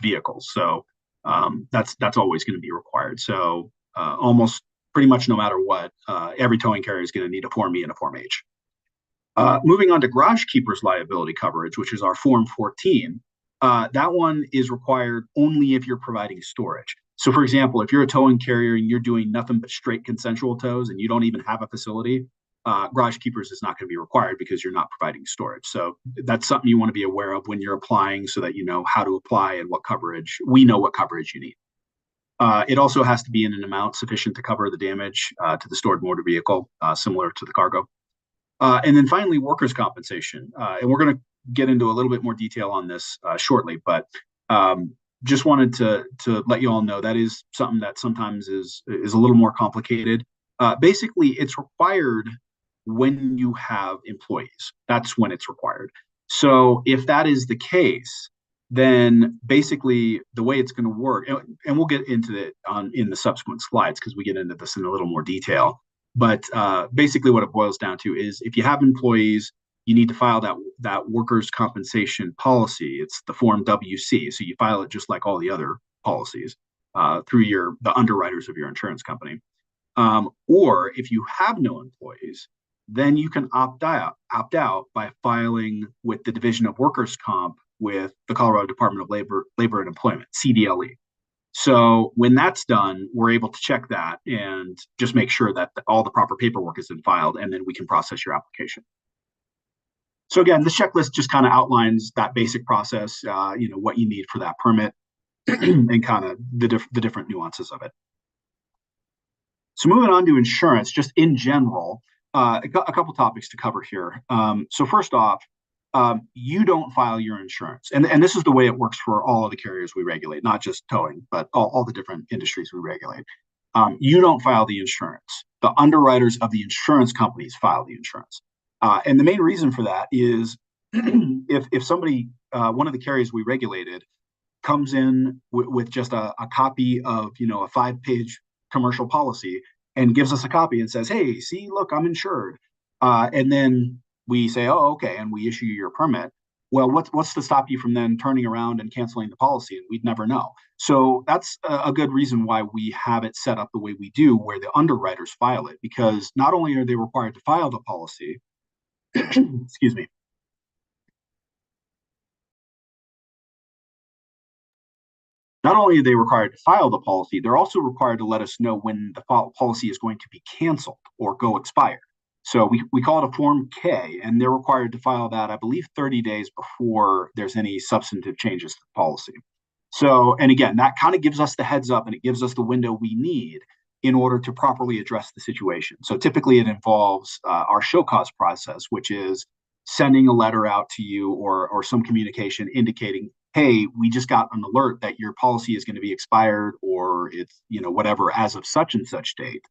A: vehicles. So that's always going to be required. So almost pretty much no matter what, every towing carrier is going to need a Form E and a Form H. Moving on to garage keepers liability coverage, which is our Form 14. That one is required only if you're providing storage. So for example, if you're a towing carrier and you're doing nothing but straight consensual tows and you don't even have a facility, garage keepers is not going to be required because you're not providing storage. So that's something you want to be aware of when you're applying so that you know how to apply and what coverage, we know what coverage you need. It also has to be in an amount sufficient to cover the damage to the stored motor vehicle, similar to the cargo. And then finally, workers' compensation. And we're going to get into a little bit more detail on this shortly, but just wanted to let you all know that is something that sometimes is a little more complicated. Basically, it's required when you have employees. That's when it's required. So if that is the case, then basically the way it's going to work, and we'll get into it in the subsequent slides because we get into this in a little more detail. But basically what it boils down to is if you have employees, you need to file that workers' compensation policy. It's the Form WC. So you file it just like all the other policies through the underwriters of your insurance company. Or if you have no employees, then you can opt out by filing with the Division of Workers' Comp with the Colorado Department of Labor and Employment, CDLE. So when that's done, we're able to check that and just make sure that all the proper paperwork has been filed, and then we can process your application. So again, this checklist just kind of outlines that basic process, what you need for that permit and kind of the different nuances of it. So moving on to insurance, just in general, a couple topics to cover here. So first off, you don't file your insurance. And this is the way it works for all of the carriers we regulate, not just towing, but all the different industries we regulate. You don't file the insurance. The underwriters of the insurance companies file the insurance. And the main reason for that is if somebody, one of the carriers we regulated, comes in with just a copy of, a 5-page commercial policy and gives us a copy and says, hey, see, look, I'm insured. And then we say, oh, okay, and we issue your permit. Well, what's to stop you from then turning around and canceling the policy? And we'd never know. So that's a good reason why we have it set up the way we do, where the underwriters file it, because not only are they required to file the policy, excuse me, not only are they required to file the policy, they're also required to let us know when the policy is going to be canceled or go expired. So we call it a Form K, and they're required to file that, I believe, 30 days before there's any substantive changes to the policy. So, and again, that kind of gives us the heads up and it gives us the window we need in order to properly address the situation. So typically it involves our show cause process, which is sending a letter out to you or some communication indicating, hey, we just got an alert that your policy is going to be expired or it's, whatever, as of such and such date.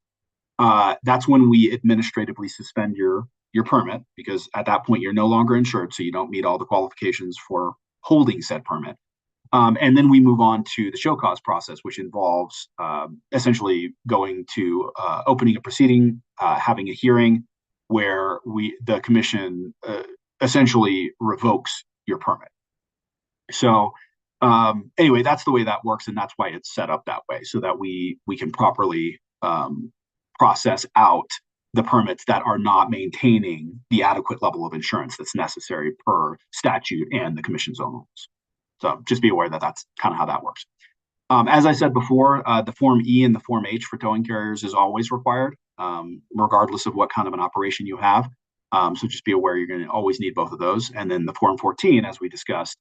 A: That's when we administratively suspend your permit, because at that point you're no longer insured, so you don't meet all the qualifications for holding said permit. And then we move on to the show cause process, which involves essentially going to opening a proceeding, having a hearing where the commission essentially revokes your permit. So anyway, that's the way that works, and that's why it's set up that way, so that we can properly process out the permits that are not maintaining the adequate level of insurance that's necessary per statute and the commission's own rules. So just be aware that that's kind of how that works. As I said before, the Form E and the Form H for towing carriers is always required, regardless of what kind of an operation you have. So just be aware you're going to always need both of those. And then the Form 14, as we discussed,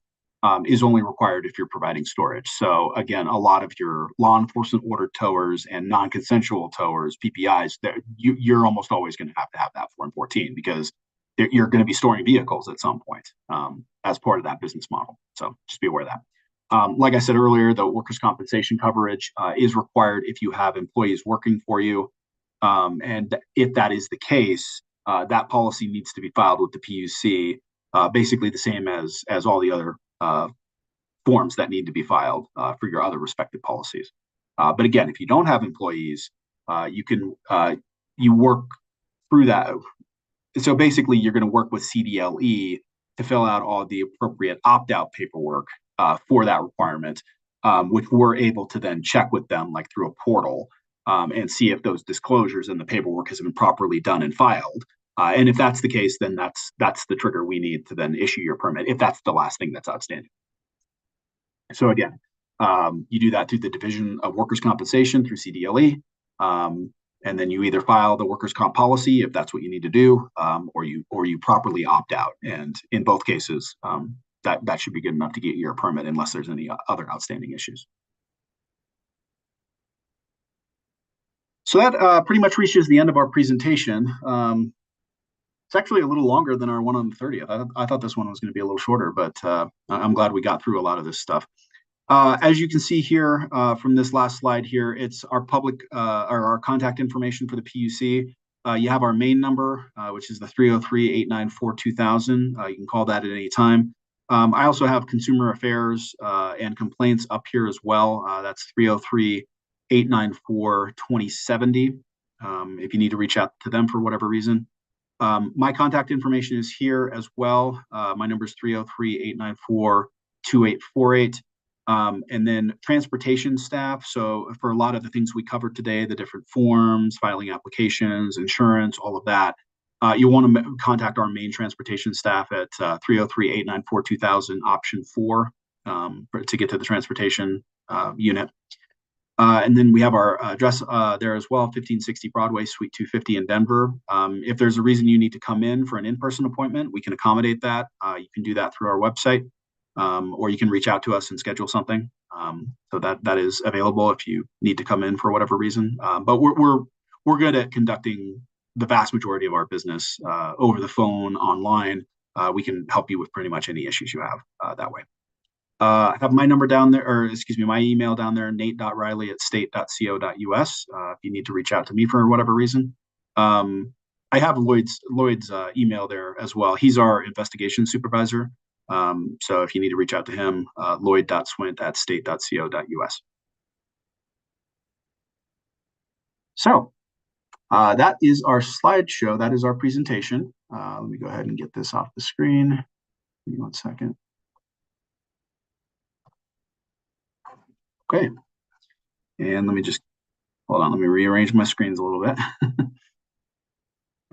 A: is only required if you're providing storage. So again, a lot of your law enforcement ordered towers and non-consensual towers, PPIs, you're almost always going to have that Form 14, because you're going to be storing vehicles at some point as part of that business model. So just be aware of that. Like I said earlier, the workers' compensation coverage is required if you have employees working for you. And if that is the case, that policy needs to be filed with the PUC, basically the same as all the other forms that need to be filed for your other respective policies. But again, if you don't have employees, you work through that. So basically, you're going to work with CDLE to fill out all the appropriate opt-out paperwork for that requirement, which we're able to then check with them, like through a portal, and see if those disclosures and the paperwork has been properly done and filed. And if that's the case, then that's the trigger we need to then issue your permit, if that's the last thing that's outstanding. So again, you do that through the Division of Workers' Compensation through CDLE. And then you either file the workers' comp policy if that's what you need to do, or you properly opt out. And in both cases, that should be good enough to get your permit, unless there's any other outstanding issues. So that pretty much reaches the end of our presentation. It's actually a little longer than our one on the 30th. I thought this one was going to be a little shorter, but I'm glad we got through a lot of this stuff. As you can see here from this last slide here, it's our public or our contact information for the PUC. You have our main number, which is the 303-894-2000. You can call that at any time. I also have consumer affairs and complaints up here as well. That's 303-894-2070 if you need to reach out to them for whatever reason. My contact information is here as well. My number is 303-894-2848. And then transportation staff. So for a lot of the things we covered today, the different forms, filing applications, insurance, all of that, you want to contact our main transportation staff at 303-894-2000 option 4 to get to the transportation unit. And then we have our address there as well, 1560 Broadway, Suite 250 in Denver. If there's a reason you need to come in for an in-person appointment, we can accommodate that. You can do that through our website. Or you can reach out to us and schedule something. So that is available if you need to come in for whatever reason. But we're good at conducting the vast majority of our business over the phone, online. We can help you with pretty much any issues you have that way. I have my number down there, or excuse me, my email down there, nate.riley@state.co.us. If you need to reach out to me for whatever reason. I have Lloyd's email there as well. He's our investigation supervisor. So if you need to reach out to him, lloyd.swint@state.co.us. So that is our slideshow. That is our presentation. Let me go ahead and get this off the screen. Give me 1 second. Okay. And let me just, hold on, let me rearrange my screens a little bit.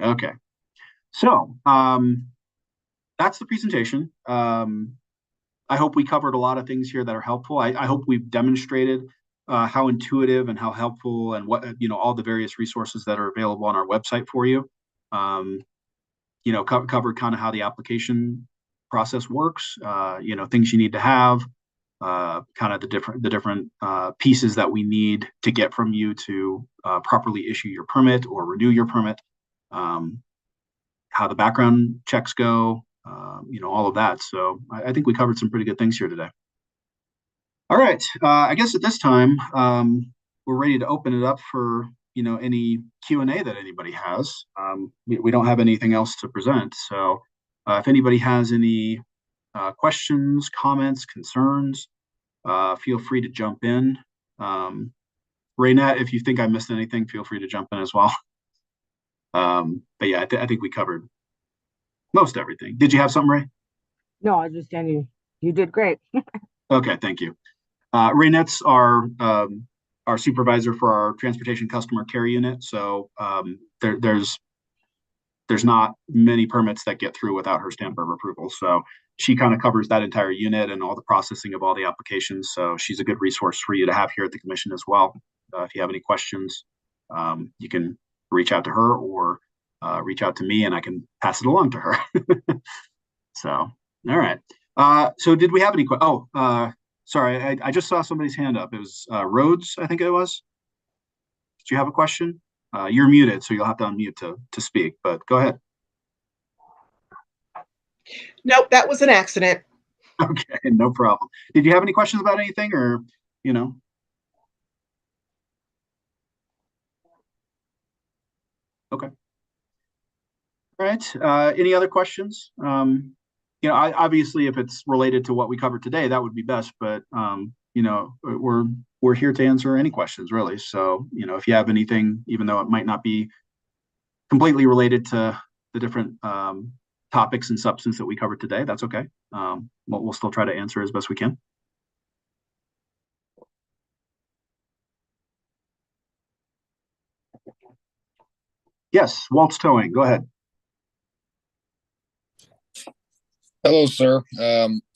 A: Okay. So that's the presentation. I hope we covered a lot of things here that are helpful. I hope we've demonstrated how intuitive and how helpful and what, all the various resources that are available on our website for you. Covered kind of how the application process works, things you need to have, kind of the different pieces that we need to get from you to properly issue your permit or renew your permit, how the background checks go, all of that. So I think we covered some pretty good things here today. All right, I guess at this time, we're ready to open it up for any Q&A that anybody has. We don't have anything else to present, so if anybody has any questions, comments, concerns, feel free to jump in. Raynette, if you think I missed anything, feel free to jump in as well. But yeah, I think we covered most everything. Did you have something, Ray?
B: No, I was just saying you did great.
A: Okay, thank you. Raynette's our supervisor for our transportation customer care unit. So there's not many permits that get through without her stamp of approval. So she kind of covers that entire unit and all the processing of all the applications. So she's a good resource for you to have here at the commission as well. If you have any questions, you can reach out to her or reach out to me and I can pass it along to her. So, all right. So did we have any questions? Sorry, I just saw somebody's hand up. It was Rhodes, I think it was. Did you have a question? You're muted, so you'll have to unmute to speak, but go ahead.
C: Nope, that was an accident.
A: Okay, no problem. Did you have any questions about anything or, Okay. All right, any other questions? Obviously if it's related to what we covered today, that would be best, but we're here to answer any questions really. So, if you have anything, even though it might not be completely related to the different topics and substance that we covered today, that's okay. We'll still try to answer as best we can. Yes, Waltz Towing, go ahead.
D: Hello, sir.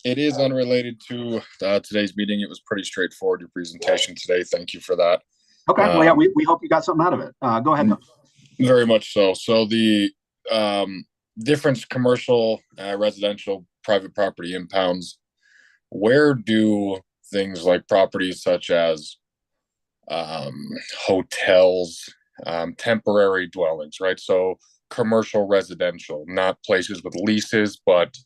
D: It is unrelated to today's meeting. It was pretty straightforward, your presentation today. Thank you for that.
A: Okay, well, yeah, we hope you got something out of it. Go ahead.
D: Very much so. So the difference commercial, residential, private property impounds, where do things like properties such as hotels, temporary dwellings, right? So commercial residential, not places with leases, but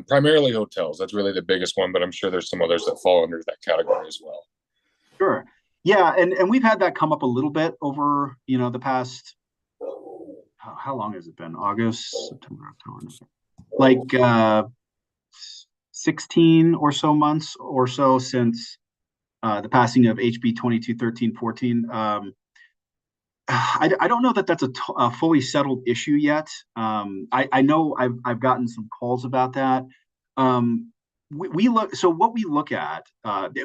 D: primarily hotels. That's really the biggest one, but I'm sure there's some others that fall under that category as well.
A: Sure. Yeah, and we've had that come up a little bit over, the past, how long has it been? August, September, October, like 16 or so months or so since the passing of HB 2213-14. I don't know that that's a fully settled issue yet. I know I've gotten some calls about that. What we look at,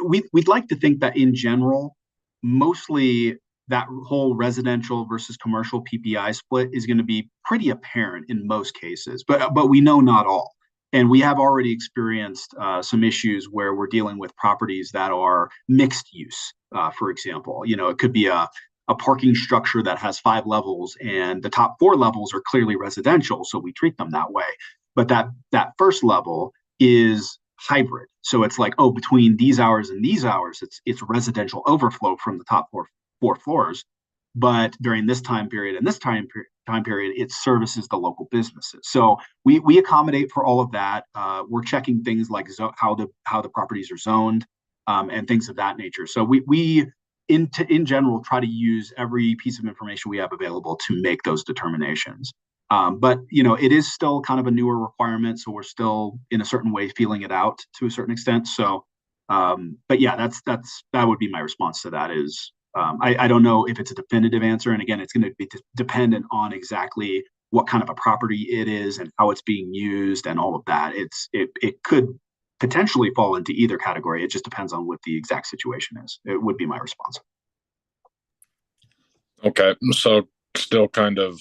A: we'd like to think that in general, mostly that whole residential versus commercial PPI split is going to be pretty apparent in most cases, but we know not all. And we have already experienced some issues where we're dealing with properties that are mixed use. For example, it could be a parking structure that has 5 levels and the top 4 levels are clearly residential, so we treat them that way. But that first level is hybrid. So it's like, between these hours and these hours, it's residential overflow from the top four floors. But during this time period and this time period, it services the local businesses. So we accommodate for all of that. We're checking things like how the properties are zoned and things of that nature. So we in general try to use every piece of information we have available to make those determinations. But it is still kind of a newer requirement, so we're still in a certain way feeling it out to a certain extent. So, but yeah, that would be my response to that. Is I don't know if it's a definitive answer, and again, it's going to be dependent on exactly what kind of a property it is and how it's being used and all of that. It could potentially fall into either category. It just depends on what the exact situation is. It would be my response.
D: Okay, so still kind of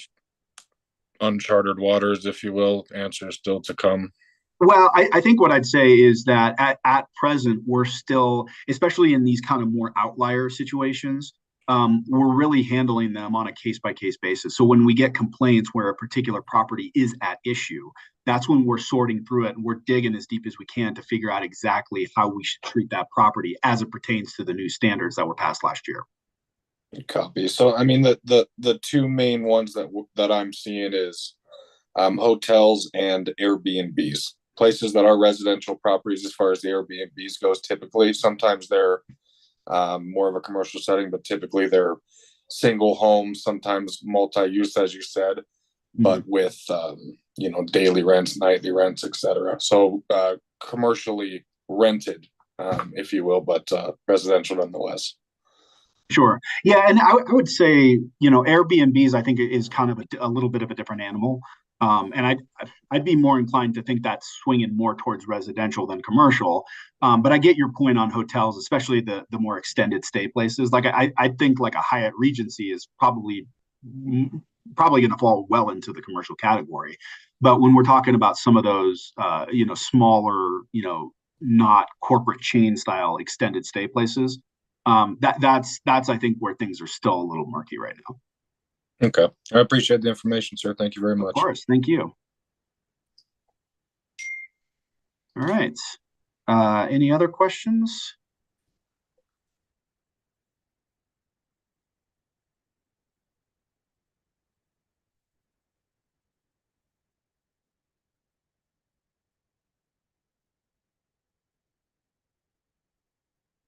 D: uncharted waters, if you will. Answer still to come.
A: Well, I think what I'd say is that at present, we're still, especially in these kind of more outlier situations, we're really handling them on a case-by-case basis. So when we get complaints where a particular property is at issue, that's when we're sorting through it and we're digging as deep as we can to figure out exactly how we should treat that property as it pertains to the new standards that were passed last year.
D: Copy. So I mean the two main ones that I'm seeing is hotels and Airbnbs, places that are residential properties as far as the Airbnbs goes. Typically, sometimes they're more of a commercial setting, but typically they're single homes, sometimes multi-use, as you said, but with daily rents, nightly rents, etc. So commercially rented, if you will, but residential nonetheless.
A: Sure. Yeah, and I would say, Airbnbs, I think is kind of a little bit of a different animal. And I'd be more inclined to think that's swinging more towards residential than commercial. But I get your point on hotels, especially the more extended stay places. Like I think like a Hyatt Regency is probably going to fall well into the commercial category. But when we're talking about some of those, smaller, not corporate chain style extended stay places, that's I think where things are still a little murky right now.
D: Okay. I appreciate the information, sir. Thank you very much.
A: Of course. Thank you. All right. Any other questions?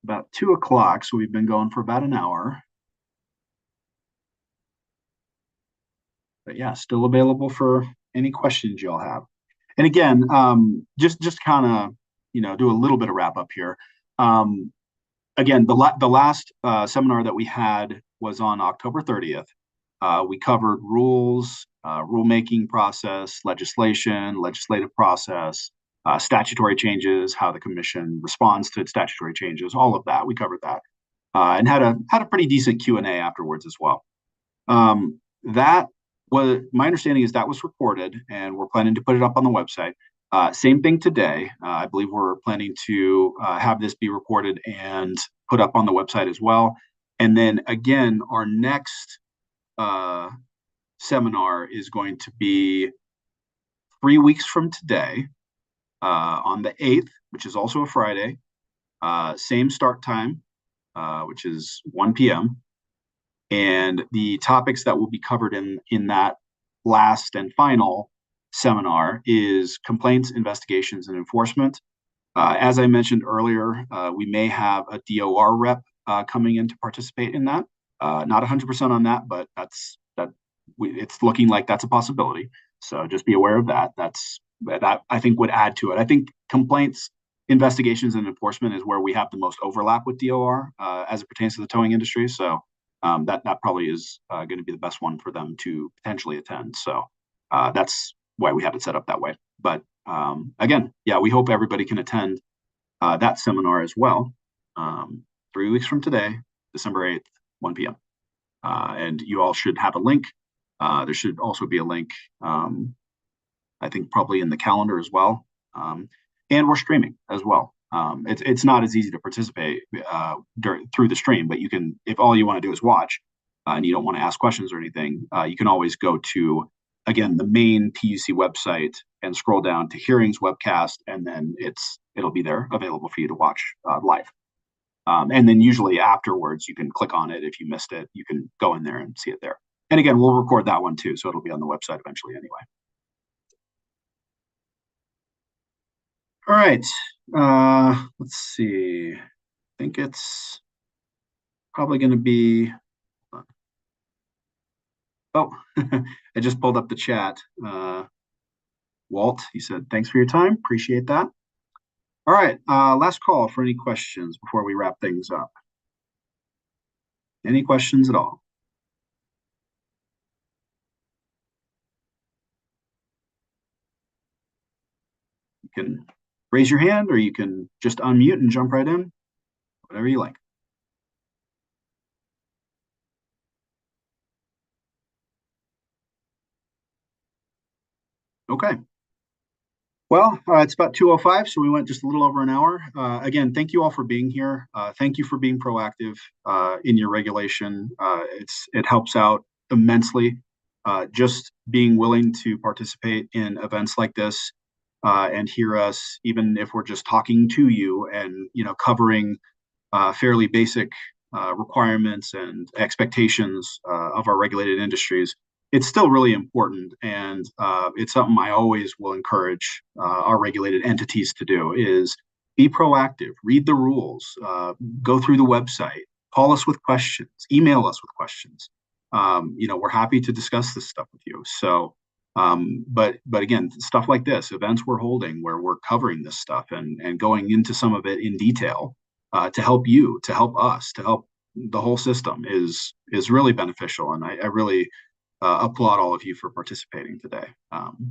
A: About 2:00, so we've been going for about an hour. But yeah, still available for any questions y'all have. And again, just kind of do a little bit of wrap up here. Again, the last seminar that we had was on October 30th. We covered rules, rulemaking process, legislative process, statutory changes, how the commission responds to statutory changes, all of that. We covered that, and had a pretty decent Q&A afterwards as well. That was my understanding is that was recorded, and we're planning to put it up on the website. Same thing today. I believe we're planning to have this be recorded and put up on the website as well. And then again, our next seminar is going to be 3 weeks from today, on the 8th, which is also a Friday. Same start time, which is 1 p.m. And the topics that will be covered in that last and final seminar is complaints, investigations, and enforcement. As I mentioned earlier, we may have a DOR rep coming in to participate in that. Not 100% on that, but it's looking like that's a possibility. So just be aware of that. That I think would add to it. I think complaints, investigations, and enforcement is where we have the most overlap with DOR as it pertains to the towing industry. So that probably is going to be the best one for them to potentially attend. So that's why we have it set up that way. But again, yeah, we hope everybody can attend that seminar as well. 3 weeks from today, December 8th, 1 p.m. And you all should have a link. There should also be a link, I think probably in the calendar as well. And we're streaming as well. It's not as easy to participate through the stream, but you can, if all you want to do is watch and you don't want to ask questions or anything, you can always go to, again, the main PUC website and scroll down to hearings webcast, and then it'll be there available for you to watch live. And then usually afterwards, you can click on it. If you missed it, you can go in there and see it there. And again, we'll record that one too, so it'll be on the website eventually anyway. All right, let's see. I think it's probably going to be, oh, I just pulled up the chat. Walt, he said, thanks for your time. Appreciate that. All right, last call for any questions before we wrap things up. Any questions at all? You can raise your hand, or you can just unmute and jump right in, whatever you like. Okay. Well, it's about 2:05, so we went just a little over an hour. Again, thank you all for being here. Thank you for being proactive in your regulation. It helps out immensely. Just being willing to participate in events like this and hear us, even if we're just talking to you and covering fairly basic requirements and expectations of our regulated industries. It's still really important, and it's something I always will encourage our regulated entities to do is be proactive, read the rules, go through the website, call us with questions, email us with questions. We're happy to discuss this stuff with you. So, but again, stuff like this, events we're holding where we're covering this stuff and going into some of it in detail to help you, to help us, to help the whole system is really beneficial, and I really applaud all of you for participating today.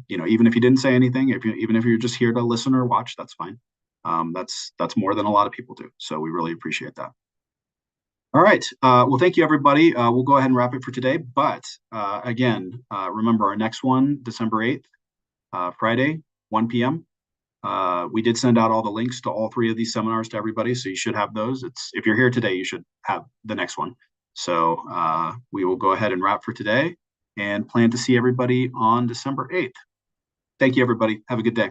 A: Even if you didn't say anything, even if you're just here to listen or watch, that's fine. That's more than a lot of people do. So we really appreciate that. All right. Well, thank you, everybody. We'll go ahead and wrap it for today. But again, remember our next one, December 8th, Friday, 1 p.m. We did send out all the links to all 3 of these seminars to everybody, so you should have those. If you're here today, you should have the next one. So we will go ahead and wrap for today and plan to see everybody on December 8th. Thank you, everybody. Have a good day.